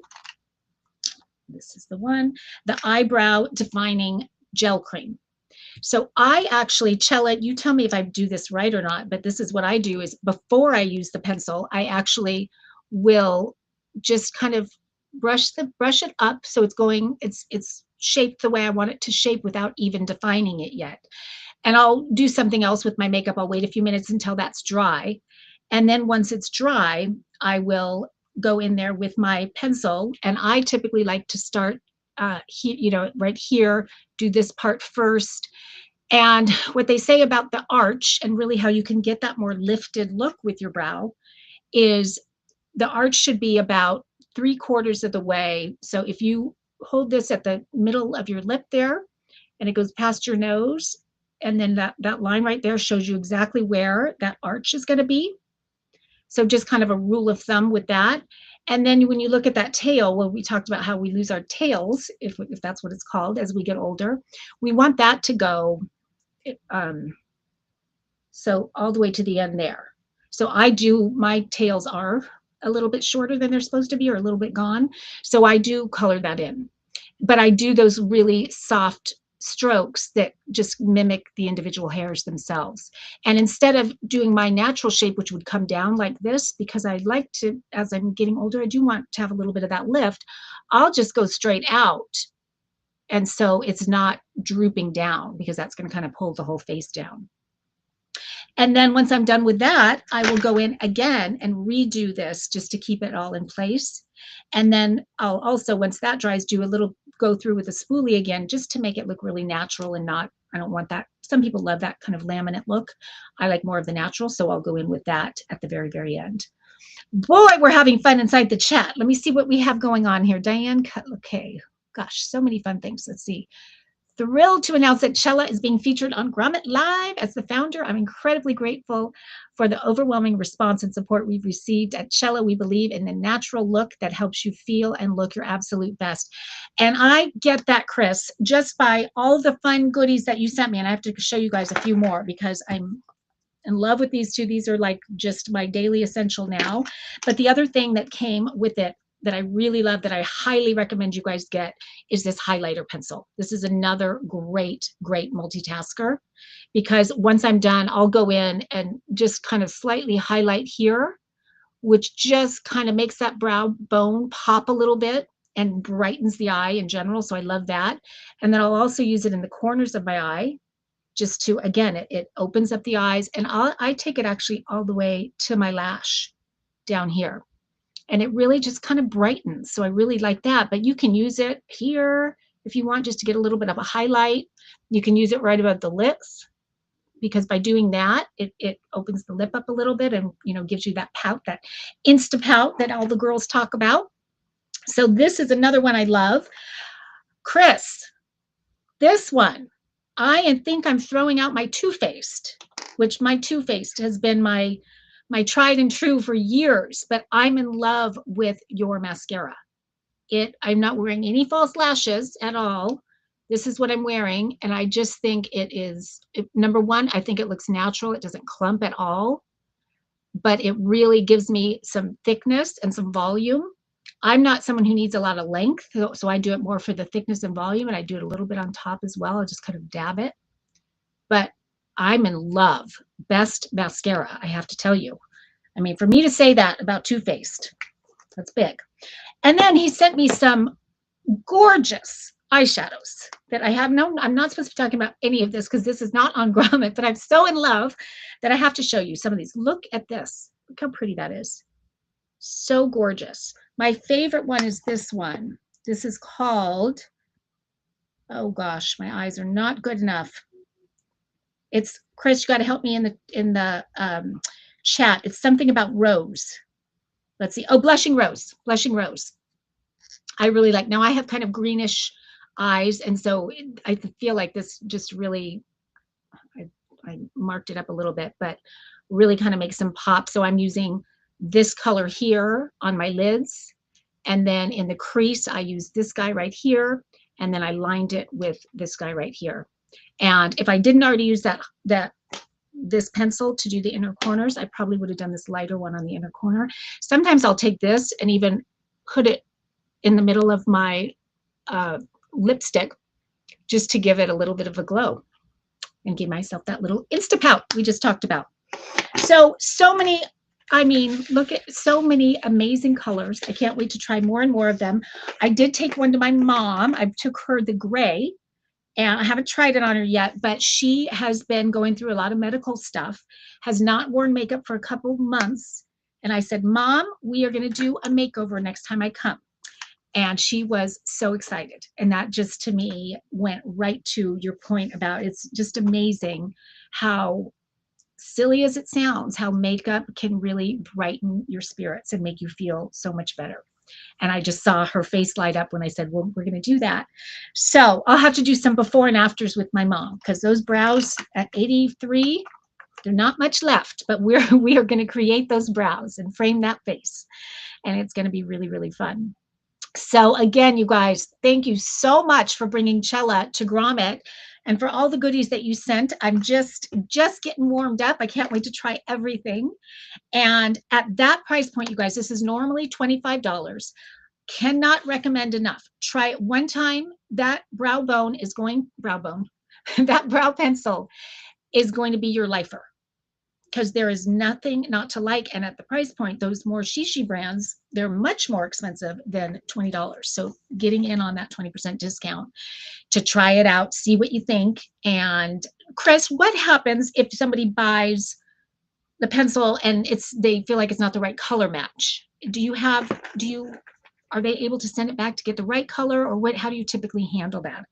this is the one, the eyebrow defining gel cream. So I actually, Chella, you tell me if I do this right or not, but this is what I do is before I use the pencil, I actually will just kind of brush it up so it's shaped the way I want it to shape without even defining it yet. And I'll do something else with my makeup. I'll wait a few minutes until that's dry. And then once it's dry, I will go in there with my pencil. And I typically like to start right here, do this part first. And what they say about the arch and really how you can get that more lifted look with your brow is the arch should be about 3/4 of the way. So if you hold this at the middle of your lip there and it goes past your nose, and then that line right there shows you exactly where that arch is going to be. So just kind of a rule of thumb with that. And then when you look at that tail, well, we talked about how we lose our tails, if that's what it's called, as we get older. We want that to go so all the way to the end there. So my tails are a little bit shorter than they're supposed to be or a little bit gone. So I do color that in. But I do those really soft strokes that just mimic the individual hairs themselves. And instead of doing my natural shape, which would come down like this, because I like to, as I'm getting older, I do want to have a little bit of that lift, I'll just go straight out. And so it's not drooping down because that's going to kind of pull the whole face down. And then once I'm done with that, I will go in again and redo this just to keep it all in place. And then I'll also, once that dries, go through with a spoolie again, just to make it look really natural and I don't want that. Some people love that kind of laminate look. I like more of the natural, so I'll go in with that at the very, very end. Boy, we're having fun inside the chat. Let me see what we have going on here. Diane, okay. Gosh, so many fun things. Let's see. Thrilled to announce that Chella is being featured on Grommet Live as the founder. I'm incredibly grateful for the overwhelming response and support we've received. At Chella, we believe in the natural look that helps you feel and look your absolute best. And I get that, Chris, just by all the fun goodies that you sent me. And I have to show you guys a few more because I'm in love with these two. These are like just my daily essential now. But the other thing that came with it that I really love, that I highly recommend you guys get, is this highlighter pencil. This is another great, great multitasker, because once I'm done, I'll go in and just kind of slightly highlight here, which just kind of makes that brow bone pop a little bit and brightens the eye in general. So I love that. And then I'll also use it in the corners of my eye just to, again, it opens up the eyes. And I take it actually all the way to my lash down here. and it really just kind of brightens. So I really like that, but you can use it here if you want, just to get a little bit of a highlight. You can use it right above the lips, because by doing that, it opens the lip up a little bit and, you know, gives you that pout, that insta pout that all the girls talk about. So this is another one I love. Chris, this one, I think I'm throwing out my Too Faced, which my Too Faced has been my tried and true for years, but I'm in love with your mascara. I'm not wearing any false lashes at all. This is what I'm wearing, and I just think number one, I think it looks natural. It doesn't clump at all, but it really gives me some thickness and some volume. I'm not someone who needs a lot of length, so I do it more for the thickness and volume, and I do it a little bit on top as well. I'll just kind of dab it. But I'm in love. Best mascara, I have to tell you. I mean, for me to say that about Too Faced, that's big. And then he sent me some gorgeous eyeshadows that I have. No, I'm not supposed to be talking about any of this because this is not on Grommet, but I'm so in love that I have to show you some of these. Look at this. Look how pretty that is. So gorgeous. My favorite one is this one. This is called, oh gosh, my eyes are not good enough. It's, Chris, you got to help me in the chat. It's something about rose. Let's see. Oh, blushing rose. Blushing rose. I really like. Now I have kind of greenish eyes, and so I feel like this just really, I marked it up a little bit, but really kind of makes them pop. So I'm using this color here on my lids, and then in the crease I use this guy right here, and then I lined it with this guy right here. And if I didn't already use this pencil to do the inner corners, I probably would have done this lighter one on the inner corner. Sometimes I'll take this and even put it in the middle of my lipstick just to give it a little bit of a glow and give myself that little insta pout we just talked about. So many, I mean, look at so many amazing colors. I can't wait to try more and more of them. I did take one to my mom. I took her the gray, and I haven't tried it on her yet, but she has been going through a lot of medical stuff, has not worn makeup for a couple months. And I said, Mom, we are going to do a makeover next time I come. And she was so excited. And that just, to me, went right to your point about, it's just amazing how, silly as it sounds, how makeup can really brighten your spirits and make you feel so much better. And I just saw her face light up when I said, well, we're going to do that. So I'll have to do some before and afters with my mom, because those brows at 83, they're not much left, but we are going to create those brows and frame that face. And it's going to be really, really fun. So again, you guys, thank you so much for bringing Chella to Grommet and for all the goodies that you sent. I'm just getting warmed up. I can't wait to try everything. And at that price point, you guys, this is normally $25. Cannot recommend enough. Try it one time. That brow pencil is going to be your lifer, because there is nothing not to like. And at the price point, those more shishi brands, they're much more expensive than $20. So getting in on that 20% discount to try it out, see what you think. And Chris, what happens if somebody buys the pencil and they feel like it's not the right color match? Are they able to send it back to get the right color, or how do you typically handle that?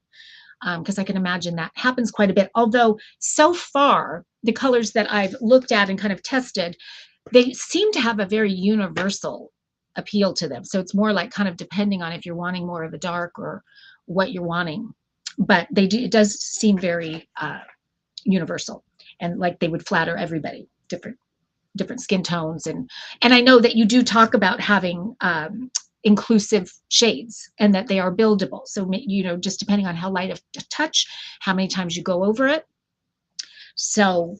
Because I can imagine that happens quite a bit. Although so far, the colors that I've looked at and kind of tested, they seem to have a very universal appeal to them. So it's more like kind of depending on if you're wanting more of a dark or what you're wanting. But it does seem very universal, and like they would flatter everybody, different skin tones. And I know that you do talk about having inclusive shades and that they are buildable. So, you know, just depending on how light of touch, how many times you go over it. So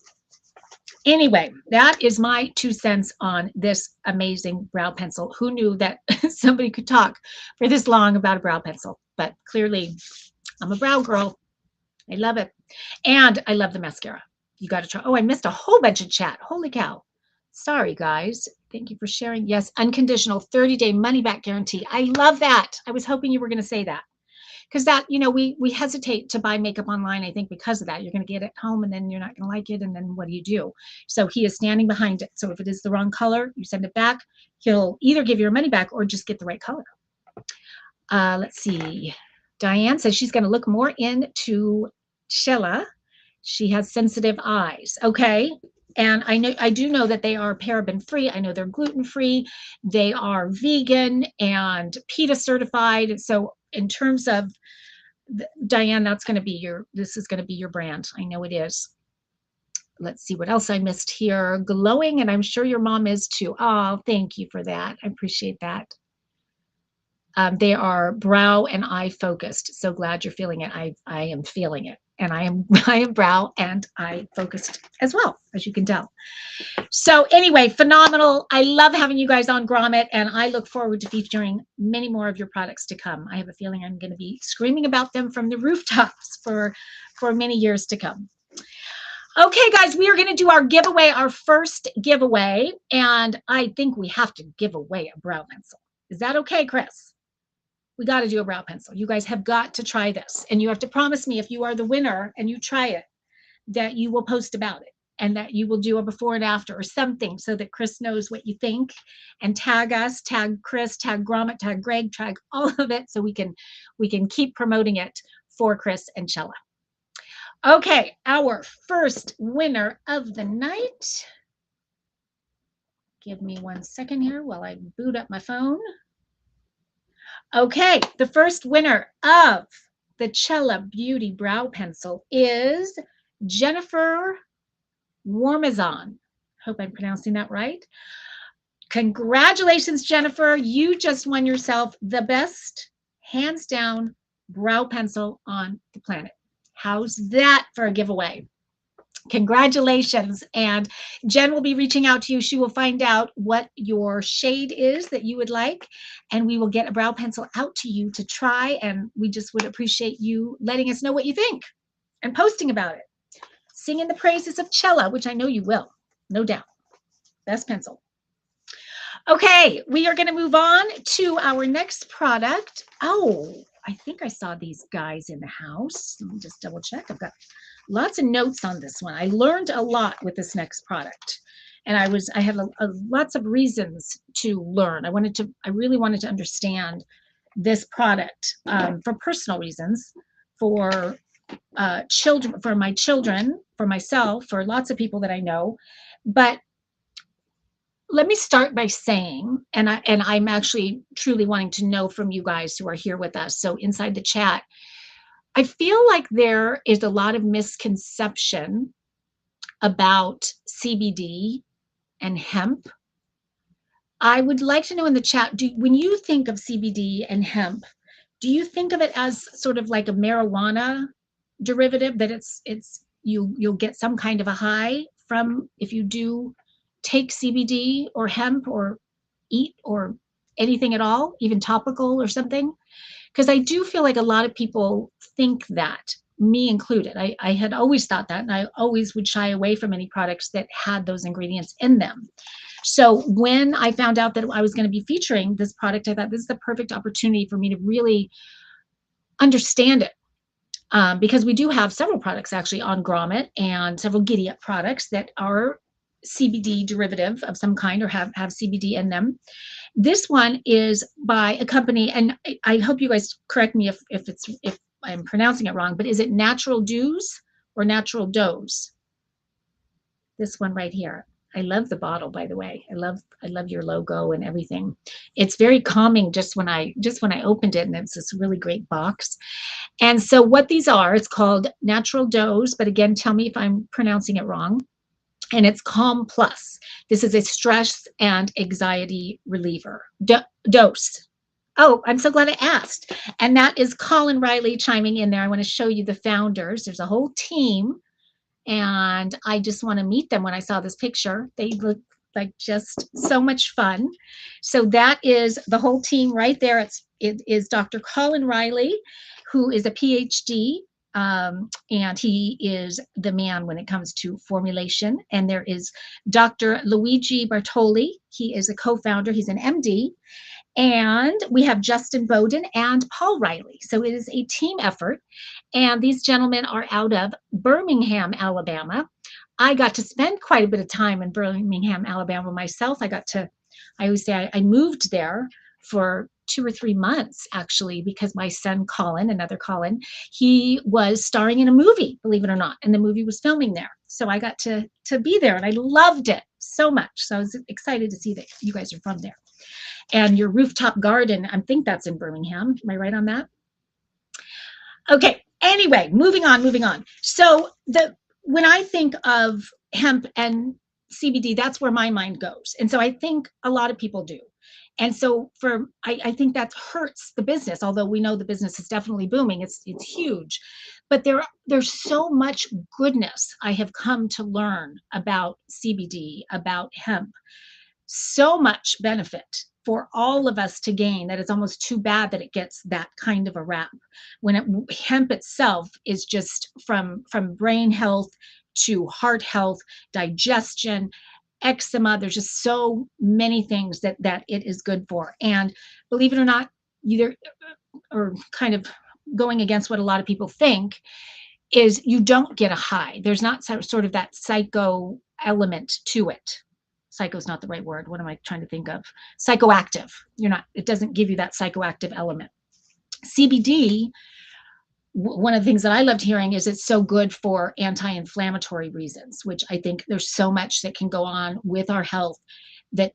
anyway, that is my 2 cents on this amazing brow pencil. Who knew that somebody could talk for this long about a brow pencil? But clearly I'm a brow girl. I love it. And I love the mascara. You got to try. Oh, I missed a whole bunch of chat. Holy cow. Sorry, guys. Thank you for sharing. Yes, unconditional 30-day money-back guarantee. I love that. I was hoping you were going to say that. because that, you know, we hesitate to buy makeup online, I think, because of that. You're going to get it home and then you're not going to like it, and then what do you do? So he is standing behind it. So if it is the wrong color, you send it back. He'll either give your money back or just get the right color. Let's see. Diane says she's going to look more into Chilla. She has sensitive eyes. Okay. And I do know that they are paraben free. I know they're gluten free. They are vegan and PETA certified. So in terms of Diane, this is going to be your brand. I know it is. Let's see what else I missed here. Glowing, and I'm sure your mom is too. Oh, thank you for that. I appreciate that. They are brow and eye focused. So glad you're feeling it. I am feeling it. And I am brow and eye focused as well, as you can tell. So anyway, phenomenal. I love having you guys on Grommet, and I look forward to featuring many more of your products to come. I have a feeling I'm going to be screaming about them from the rooftops for many years to come. Okay, guys, we are going to do our giveaway, our first giveaway, and I think we have to give away a brow pencil. Is that okay, Chris? We got to do a brow pencil. You guys have got to try this, and you have to promise me if you are the winner and you try it, that you will post about it and that you will do a before and after or something so that Chris knows what you think, and tag us, tag Chris, tag Grommet, tag Greg, tag all of it so we can keep promoting it for Chris and Chilla. Okay, our first winner of the night. Give me 1 second here while I boot up my phone. Okay, the first winner of the Chilla Beauty Brow Pencil is Jennifer Warmazon. Hope I'm pronouncing that right. Congratulations, Jennifer. You just won yourself the best, hands down, brow pencil on the planet. How's that for a giveaway? Congratulations. And Jen will be reaching out to you. She will find out what your shade is that you would like, and we will get a brow pencil out to you to try. And we just would appreciate you letting us know what you think and posting about it. Singing the praises of Chilla, which I know you will, no doubt. Best pencil. Okay, we are going to move on to our next product. Oh, I think I saw these guys in the house. Let me just double check. I've got lots of notes on this one. I learned a lot with this next product, and I had lots of reasons to learn. I really wanted to understand this product for personal reasons, for children, for my children, for myself, for lots of people that I know. But let me start by saying, and I'm actually truly wanting to know from you guys who are here with us. So inside the chat, I feel like there is a lot of misconception about CBD and hemp. I would like to know in the chat, when you think of CBD and hemp, do you think of it as sort of like a marijuana derivative, that you'll get some kind of a high from if you do take CBD or hemp or eat or anything at all, even topical or something? Because I do feel like a lot of people think that, me included. I had always thought that, and I always would shy away from any products that had those ingredients in them. So when I found out that I was going to be featuring this product, I thought this is the perfect opportunity for me to really understand it. Because we do have several products actually on Grommet, and several Giddy Up products that are CBD derivative of some kind or have CBD in them. This one is by a company, and I hope you guys correct me if I'm pronouncing it wrong, but is it Natural Dews or Natural Dose? This one right here. I love the bottle, by the way. I love your logo and everything. It's very calming just when I opened it, and it's this really great box. And so what these are, it's called Natural Dose, but again, tell me if I'm pronouncing it wrong. And it's Calm Plus. This is a stress and anxiety reliever. Dose. Oh, I'm so glad I asked. And that is Colin Riley chiming in there. I want to show you the founders. There's a whole team, and I just want to meet them when I saw this picture. They look like just so much fun. So that is the whole team right there. It is Dr. Colin Riley, who is a PhD, and he is the man when it comes to formulation. And there is Dr. Luigi Bartoli. He is a co-founder. He's an MD. And we have Justin Bowden and Paul Riley. So it is a team effort. And these gentlemen are out of Birmingham, Alabama. I got to spend quite a bit of time in Birmingham, Alabama myself. I always say I moved there for 2 or 3 months, actually, because my son Colin, another Colin, he was starring in a movie, believe it or not, and the movie was filming there. So I got to be there, and I loved it so much. So I was excited to see that you guys are from there. And your rooftop garden, I think that's in Birmingham. Am I right on that? Okay. Anyway, moving on. So when I think of hemp and CBD, that's where my mind goes. And so I think a lot of people do. And so I think that hurts the business, although we know the business is definitely booming. It's huge. But there's so much goodness I have come to learn about CBD, about hemp, so much benefit for all of us to gain that it's almost too bad that it gets that kind of a rap, when hemp itself is just from brain health to heart health, digestion, eczema. There's just so many things that it is good for. And believe it or not, either or kind of going against what a lot of people think, is you don't get a high. There's not sort of that psycho element to it. Psycho is not the right word. What am I trying to think of? Psychoactive. It doesn't give you that psychoactive element. CBD, one of the things that I loved hearing is it's so good for anti-inflammatory reasons, which I think there's so much that can go on with our health that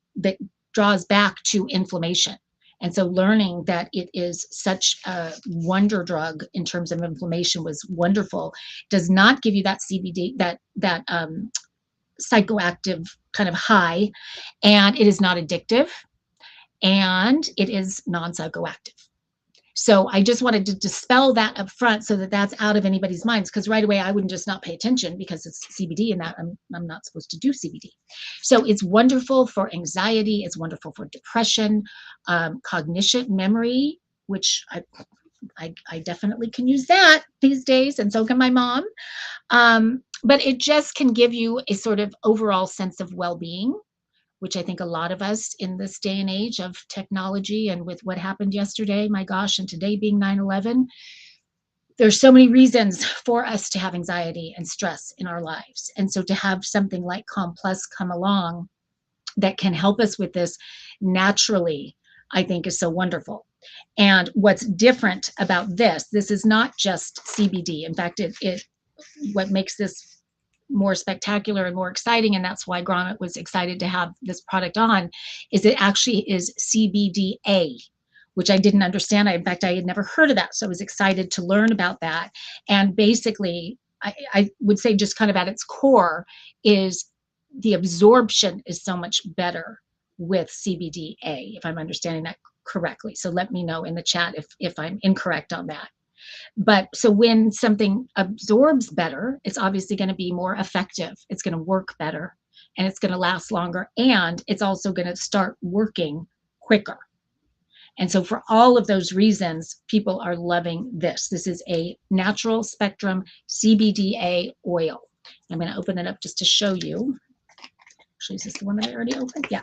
draws back to inflammation. And so learning that it is such a wonder drug in terms of inflammation was wonderful. Does not give you that CBD, that psychoactive kind of high, and it is not addictive, and it is non-psychoactive. So I just wanted to dispel that up front so that that's out of anybody's minds, because right away I wouldn't just not pay attention because it's CBD and that I'm not supposed to do CBD. So it's wonderful for anxiety. It's wonderful for depression, cognition, memory, which I definitely can use that these days, and so can my mom. But it just can give you a sort of overall sense of well-being, which I think a lot of us in this day and age of technology and with what happened yesterday, my gosh, and today being 9/11, there's so many reasons for us to have anxiety and stress in our lives. And so to have something like Plus come along that can help us with this naturally, I think is so wonderful. And what's different about this is not just CBD. In fact, what makes this more spectacular and more exciting, and that's why Grommet was excited to have this product on, is it actually is CBDA, which I didn't understand. In fact, I had never heard of that, so I was excited to learn about that. And basically, I would say just kind of at its core is the absorption is so much better with CBDA, if I'm understanding that correctly. So let me know in the chat if I'm incorrect on that. But so when something absorbs better, it's obviously going to be more effective. It's going to work better, and it's going to last longer, and it's also going to start working quicker. And so for all of those reasons, people are loving this. This is a natural spectrum CBDA oil. I'm going to open it up just to show you. Actually, is this the one that I already opened? Yeah.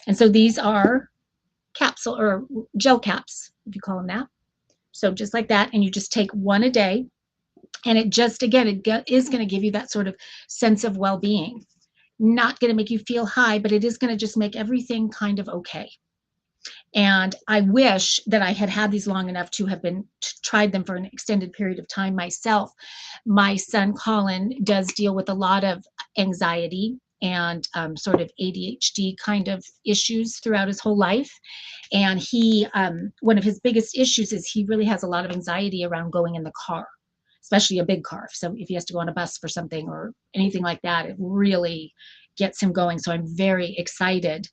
And so these are capsule or gel caps, if you call them that. So just like that, and you just take one a day, and it just, again, it is going to give you that sort of sense of well-being. Not going to make you feel high, but it is going to just make everything kind of okay. And I wish that I had these long enough to have tried them for an extended period of time myself. My son Colin does deal with a lot of anxiety and sort of ADHD kind of issues throughout his whole life. And he, one of his biggest issues is he really has a lot of anxiety around going in the car, especially a big car. So if he has to go on a bus for something or anything like that, it really gets him going. So I'm very excited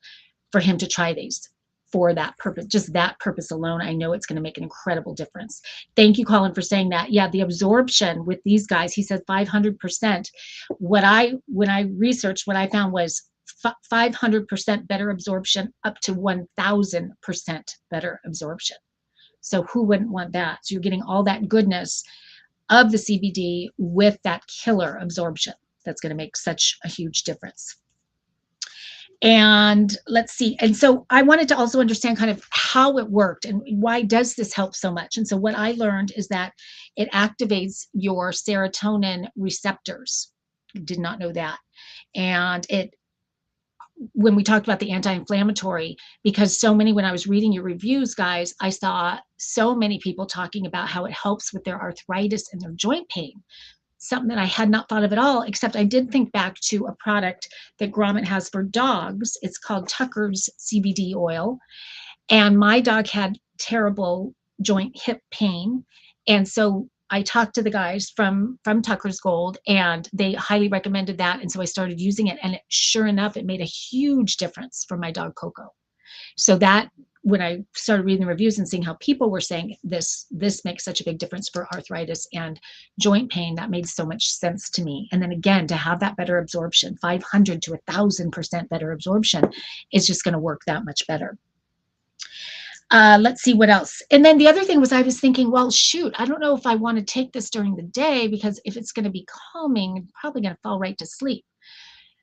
for him to try these for that purpose, just that purpose alone. I know it's going to make an incredible difference. Thank you, Colin, for saying that. Yeah, the absorption with these guys, he said 500%. When I researched, what I found was 500% better absorption, up to 1,000% better absorption. So who wouldn't want that? So you're getting all that goodness of the CBD with that killer absorption. That's going to make such a huge difference. And let's see. And so I wanted to also understand kind of how it worked and why does this help so much. And so what I learned is that it activates your serotonin receptors. Did not know that. And it, when we talked about the anti-inflammatory, because so many, when I was reading your reviews, guys, I saw so many people talking about how it helps with their arthritis and their joint pain, something that I had not thought of at all, except I did think back to a product that Grommet has for dogs. It's called Tucker's CBD oil. And my dog had terrible joint hip pain. And so I talked to the guys from Tucker's Gold, and they highly recommended that. And so I started using it, and sure enough, it made a huge difference for my dog Coco. So that, when I started reading the reviews and seeing how people were saying this makes such a big difference for arthritis and joint pain, that made so much sense to me. And then again, to have that better absorption, 500 to 1,000% better absorption, is just going to work that much better. Let's see what else. And then the other thing was, I was thinking, well, shoot, I don't know if I want to take this during the day, because if it's going to be calming, I'm probably going to fall right to sleep.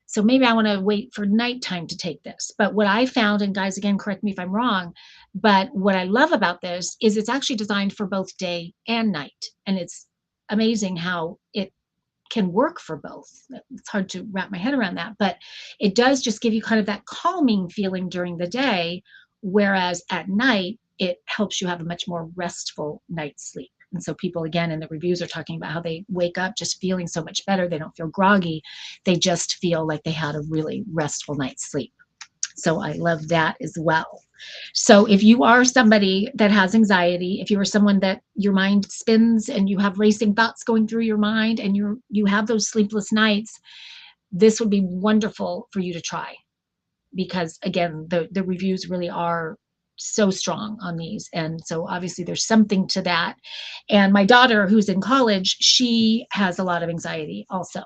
So maybe I want to wait for nighttime to take this. But what I found, and guys, again, correct me if I'm wrong, but what I love about this is it's actually designed for both day and night. And it's amazing how it can work for both. It's hard to wrap my head around that, but it does just give you kind of that calming feeling during the day, whereas at night, it helps you have a much more restful night's sleep. And so people, again, in the reviews are talking about how they wake up just feeling so much better. They don't feel groggy. They just feel like they had a really restful night's sleep. So I love that as well. So if you are somebody that has anxiety, if you are someone that your mind spins and you have racing thoughts going through your mind and you have those sleepless nights, this would be wonderful for you to try. Because again, the reviews really are so strong on these. And so obviously there's something to that. And my daughter, who's in college, she has a lot of anxiety also.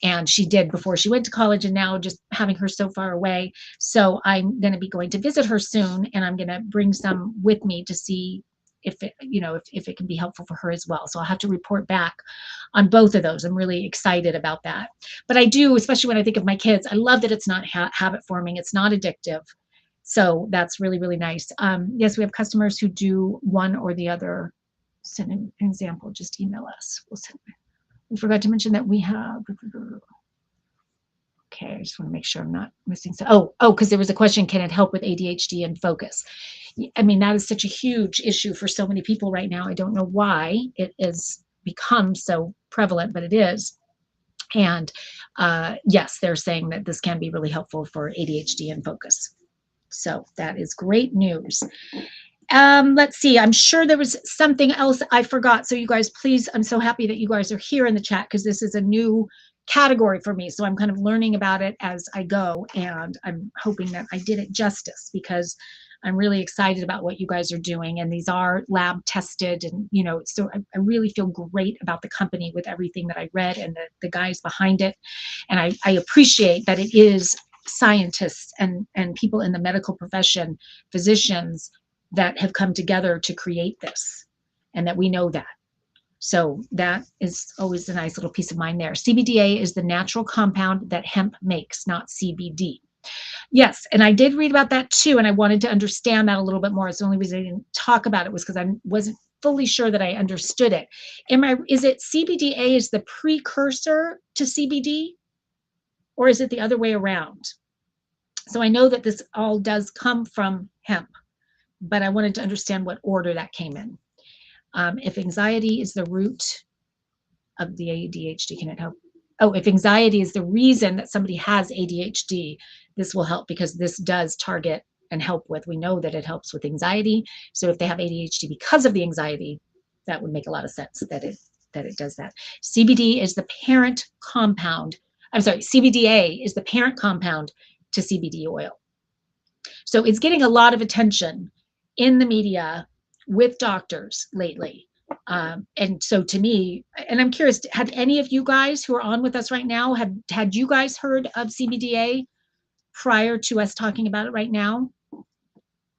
And she did before she went to college, and now just having her so far away. So I'm going to be going to visit her soon, and I'm going to bring some with me to see if it, if it can be helpful for her as well. So I'll have to report back on both of those. I'm really excited about that. But I do, especially when I think of my kids, I love that it's not habit forming. It's not addictive. So that's really, really nice. Yes, we have customers who do one or the other. Send an example, just email us. We'll send. We forgot to mention that we have. Okay, I just want to make sure I'm not missing. So, because there was a question, can it help with ADHD and focus? I mean, that is such a huge issue for so many people right now. I don't know why it has become so prevalent, but it is. And yes, they're saying that this can be really helpful for ADHD and focus. So that is great news. Let's see. I'm sure there was something else I forgot. So you guys, please, I'm so happy that you guys are here in the chat, because this is a new category for me. So I'm kind of learning about it as I go, and I'm hoping that I did it justice, because I'm really excited about what you guys are doing. And these are lab tested, and, so I really feel great about the company with everything that I read and the guys behind it. And I appreciate that it is scientists and people in the medical profession, physicians, that have come together to create this, and that we know that. So that is always a nice little peace of mind there. CBDA is the natural compound that hemp makes, not CBD. Yes, and I did read about that too, and I wanted to understand that a little bit more. It's the only reason I didn't talk about it was because I wasn't fully sure that I understood it. Is it CBDA is the precursor to CBD, or is it the other way around? So I know that this all does come from hemp, but I wanted to understand what order that came in. If anxiety is the root of the ADHD, can it help? Oh, if anxiety is the reason that somebody has ADHD, this will help, because this does target and help with, we know that it helps with anxiety. So if they have ADHD because of the anxiety, that would make a lot of sense that it does that. CBD is the parent compound. I'm sorry, CBDA is the parent compound to CBD oil. So it's getting a lot of attention in the media with doctors lately. And so to me, and I'm curious, had any of you guys who are on with us right now, had you guys heard of CBDA prior to us talking about it right now?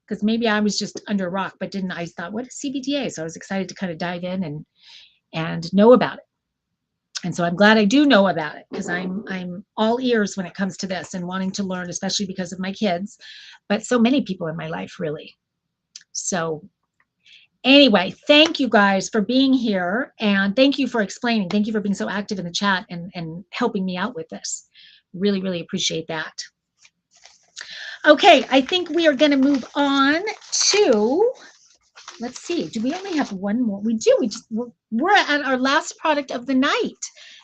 Because maybe I was just under a rock, but I thought, what is CBDA? So I was excited to kind of dive in and know about it. And so I'm glad I do know about it, because I'm all ears when it comes to this and wanting to learn, especially because of my kids, but so many people in my life, really. So anyway, thank you guys for being here, and thank you for explaining. Thank you for being so active in the chat and helping me out with this. Really, really appreciate that. Okay, I think we are going to move on to, let's see, do we only have one more? We do. We're at our last product of the night.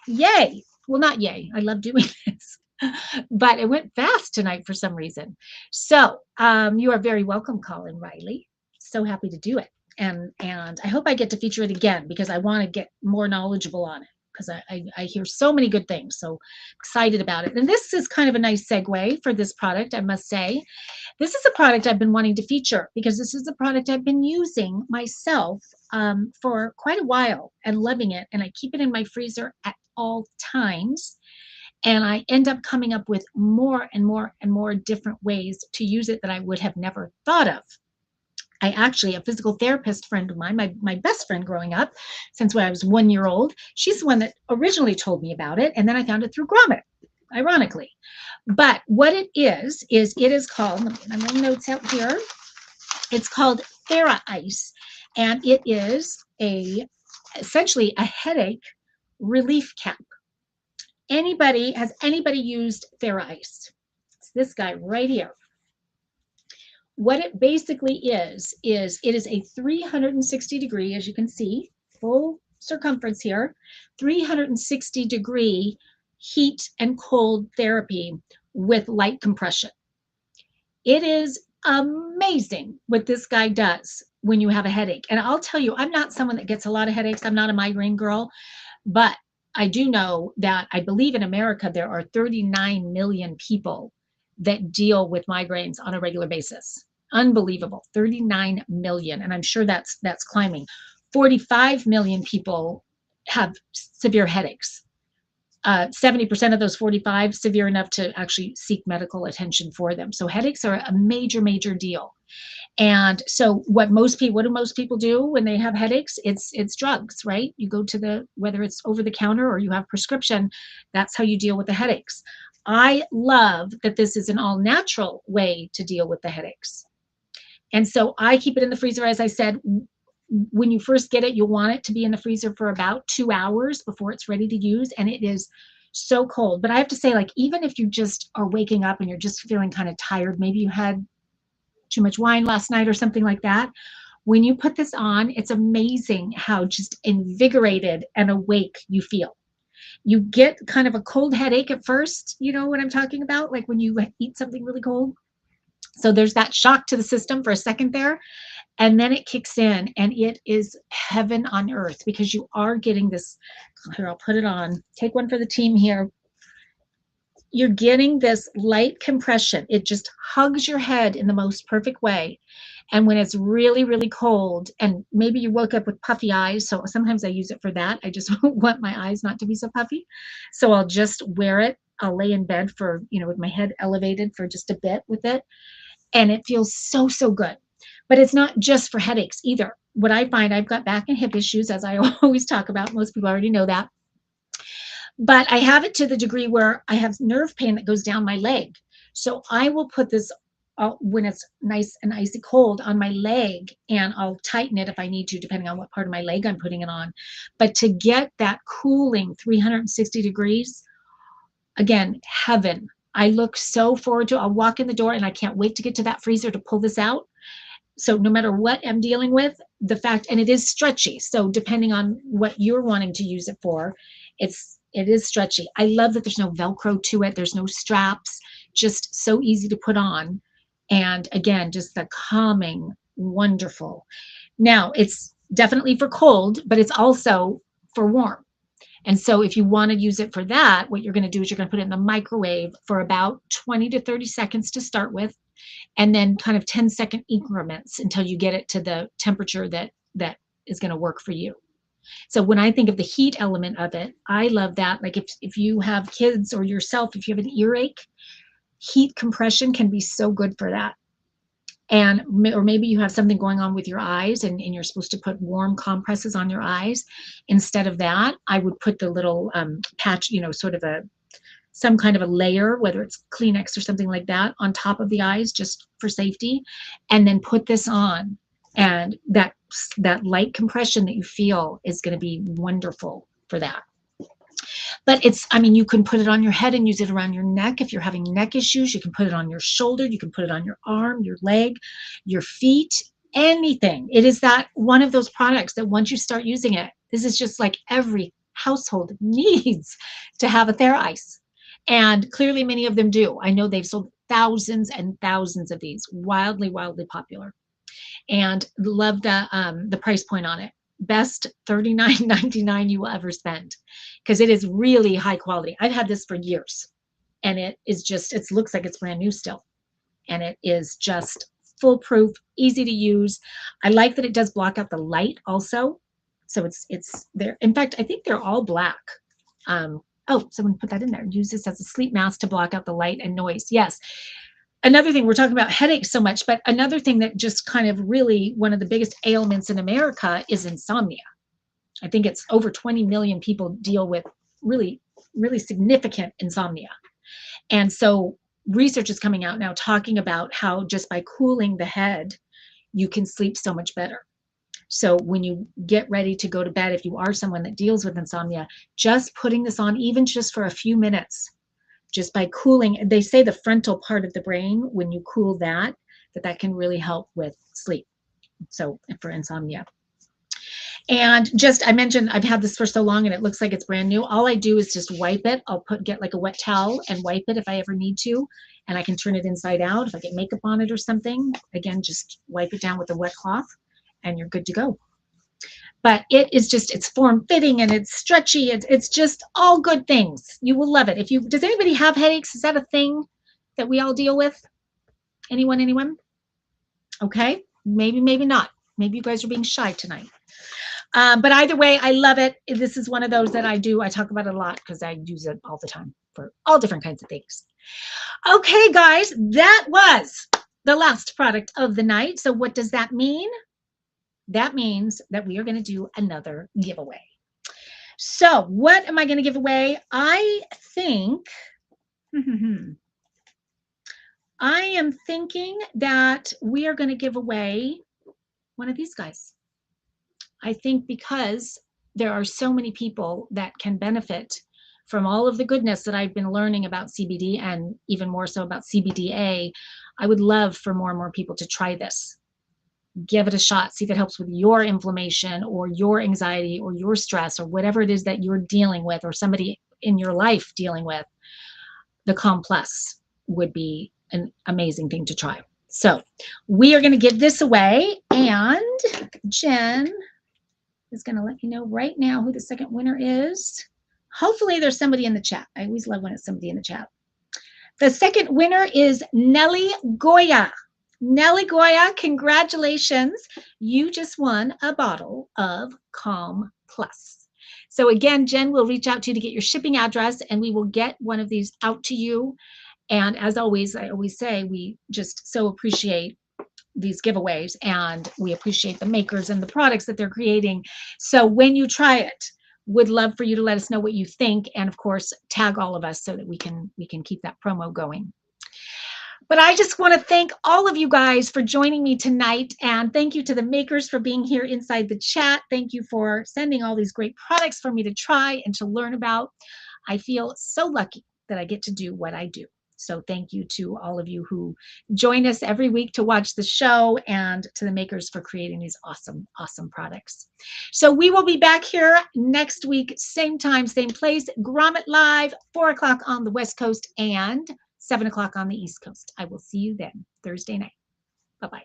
Yay. Well, not yay. I love doing this, but it went fast tonight for some reason. So you are very welcome, Colin Riley. So happy to do it. And I hope I get to feature it again, because I want to get more knowledgeable on it, because I hear so many good things. So excited about it. And this is kind of a nice segue for this product, I must say. This is a product I've been wanting to feature, because this is a product I've been using myself for quite a while and loving it. And I keep it in my freezer at all times. And I end up coming up with more and more and more different ways to use it that I would have never thought of. I actually, a physical therapist friend of mine, my best friend growing up, since when I was 1 year old, she's the one that originally told me about it. And then I found it through Grommet, ironically. But what it is it is called, let me get my little notes out here. It's called TheraIce, and it is essentially a headache relief cap. Has anybody used TheraIce? It's this guy right here. What it basically is it is a 360 degree, as you can see, full circumference here, 360 degree heat and cold therapy with light compression. It is amazing what this guy does when you have a headache. And I'll tell you, I'm not someone that gets a lot of headaches. I'm not a migraine girl, but I do know that I believe in America there are 39 million people that deal with migraines on a regular basis. Unbelievable. 39 million. And I'm sure that's climbing. 45 million people have severe headaches. 70% of those 45 severe enough to actually seek medical attention for them. So headaches are a major, major deal. And so what do most people do when they have headaches? It's drugs, right? You go to whether it's over the counter or you have prescription, that's how you deal with the headaches. I love that this is an all natural way to deal with the headaches. And so I keep it in the freezer, as I said. When you first get it, you'll want it to be in the freezer for about 2 hours before it's ready to use. And it is so cold. But I have to say, like, even if you just are waking up and you're just feeling kind of tired, maybe you had too much wine last night or something like that, when you put this on, it's amazing how just invigorated and awake you feel. You get kind of a cold headache at first, you know what I'm talking about? Like when you eat something really cold. So there's that shock to the system for a second there. And then it kicks in, and it is heaven on earth, because you are getting this. Here, I'll put it on. Take one for the team here. You're getting this light compression. It just hugs your head in the most perfect way. And when it's really, really cold, and maybe you woke up with puffy eyes, so sometimes I use it for that. I just want my eyes not to be so puffy. So I'll just wear it. I'll lay in bed for, with my head elevated for just a bit with it. And it feels so, so good. But it's not just for headaches either. What I find, I've got back and hip issues, as I always talk about. Most people already know that. But I have it to the degree where I have nerve pain that goes down my leg. So I will put this, when it's nice and icy cold, on my leg, and I'll tighten it if I need to, depending on what part of my leg I'm putting it on. But to get that cooling 360 degrees, again, heaven. I look so forward to it. I'll walk in the door and I can't wait to get to that freezer to pull this out. So no matter what I'm dealing with, and it is stretchy. So depending on what you're wanting to use it for, it is stretchy. I love that there's no Velcro to it. There's no straps, just so easy to put on. And again, just the calming, wonderful. Now, it's definitely for cold, but it's also for warm. And so if you want to use it for that, what you're going to do is you're going to put it in the microwave for about 20 to 30 seconds to start with, and then kind of 10-second increments until you get it to the temperature that is going to work for you. So when I think of the heat element of it, I love that. Like if you have kids or yourself, if you have an earache, heat compression can be so good for that. And or maybe you have something going on with your eyes and you're supposed to put warm compresses on your eyes. Instead of that, I would put the little patch, sort of some kind of a layer, whether it's Kleenex or something like that, on top of the eyes just for safety, and then put this on. And that light compression that you feel is going to be wonderful for that. But you can put it on your head and use it around your neck. If you're having neck issues, you can put it on your shoulder. You can put it on your arm, your leg, your feet, anything. It is one of those products that once you start using it, this is just like every household needs to have a TheraIce. And clearly many of them do. I know they've sold thousands and thousands of these, wildly, wildly popular. And love the price point on it. Best $39.99 you will ever spend, because it is really high quality. I've had this for years, and it looks like it's brand new still. And it is just foolproof, easy to use. I like that it does block out the light also. So it's there. In fact, I think they're all black. Oh, someone put that in there. Use this as a sleep mask to block out the light and noise. Yes. Another thing, we're talking about headaches so much, but another thing that just kind of really one of the biggest ailments in America is insomnia. I think it's over 20 million people deal with really, really significant insomnia. And so research is coming out now talking about how just by cooling the head, you can sleep so much better. So when you get ready to go to bed, if you are someone that deals with insomnia, just putting this on, even just for a few minutes, just by cooling, they say the frontal part of the brain, when you cool that can really help with sleep. So for insomnia. And just, I mentioned I've had this for so long and it looks like it's brand new. All I do is just wipe it. I'll get like a wet towel and wipe it if I ever need to. And I can turn it inside out. If I get makeup on it or something, again, just wipe it down with a wet cloth and you're good to go. But it's form fitting and it's stretchy. It's just all good things. You will love it. Does anybody have headaches? Is that a thing that we all deal with? Anyone? Okay. Maybe not. Maybe you guys are being shy tonight. But either way, I love it. This is one of those that I do. I talk about it a lot because I use it all the time for all different kinds of things. Okay, guys, that was the last product of the night. So what does that mean? That means that we are going to do another giveaway. So what am I going to give away? I think, I am thinking that we are going to give away one of these guys. I think because there are so many people that can benefit from all of the goodness that I've been learning about CBD and even more so about CBDA, I would love for more and more people to try this. Give it a shot, see if it helps with your inflammation or your anxiety or your stress or whatever it is that you're dealing with or somebody in your life dealing with. The Calm Plus would be an amazing thing to try. So we are going to give this away, and Jen is going to let you know right now who the second winner is. Hopefully there's somebody in the chat. I always love when it's somebody in the chat. The second winner is Nellie Goya. Nellie Goya, congratulations. You just won a bottle of Calm Plus. So again, Jen will reach out to you to get your shipping address, and we will get one of these out to you. And as always, I always say, we just so appreciate these giveaways, and we appreciate the makers and the products that they're creating. So when you try it, would love for you to let us know what you think, and of course tag all of us so that we can keep that promo going. But I just want to thank all of you guys for joining me tonight, and thank you to the makers for being here inside the chat. Thank you for sending all these great products for me to try and to learn about. I feel so lucky that I get to do what I do. So thank you to all of you who join us every week to watch the show, and to the makers for creating these awesome, awesome products. So we will be back here next week, same time, same place, Grommet Live, 4 o'clock on the West Coast and 7 o'clock on the East Coast. I will see you then, Thursday night. Bye-bye.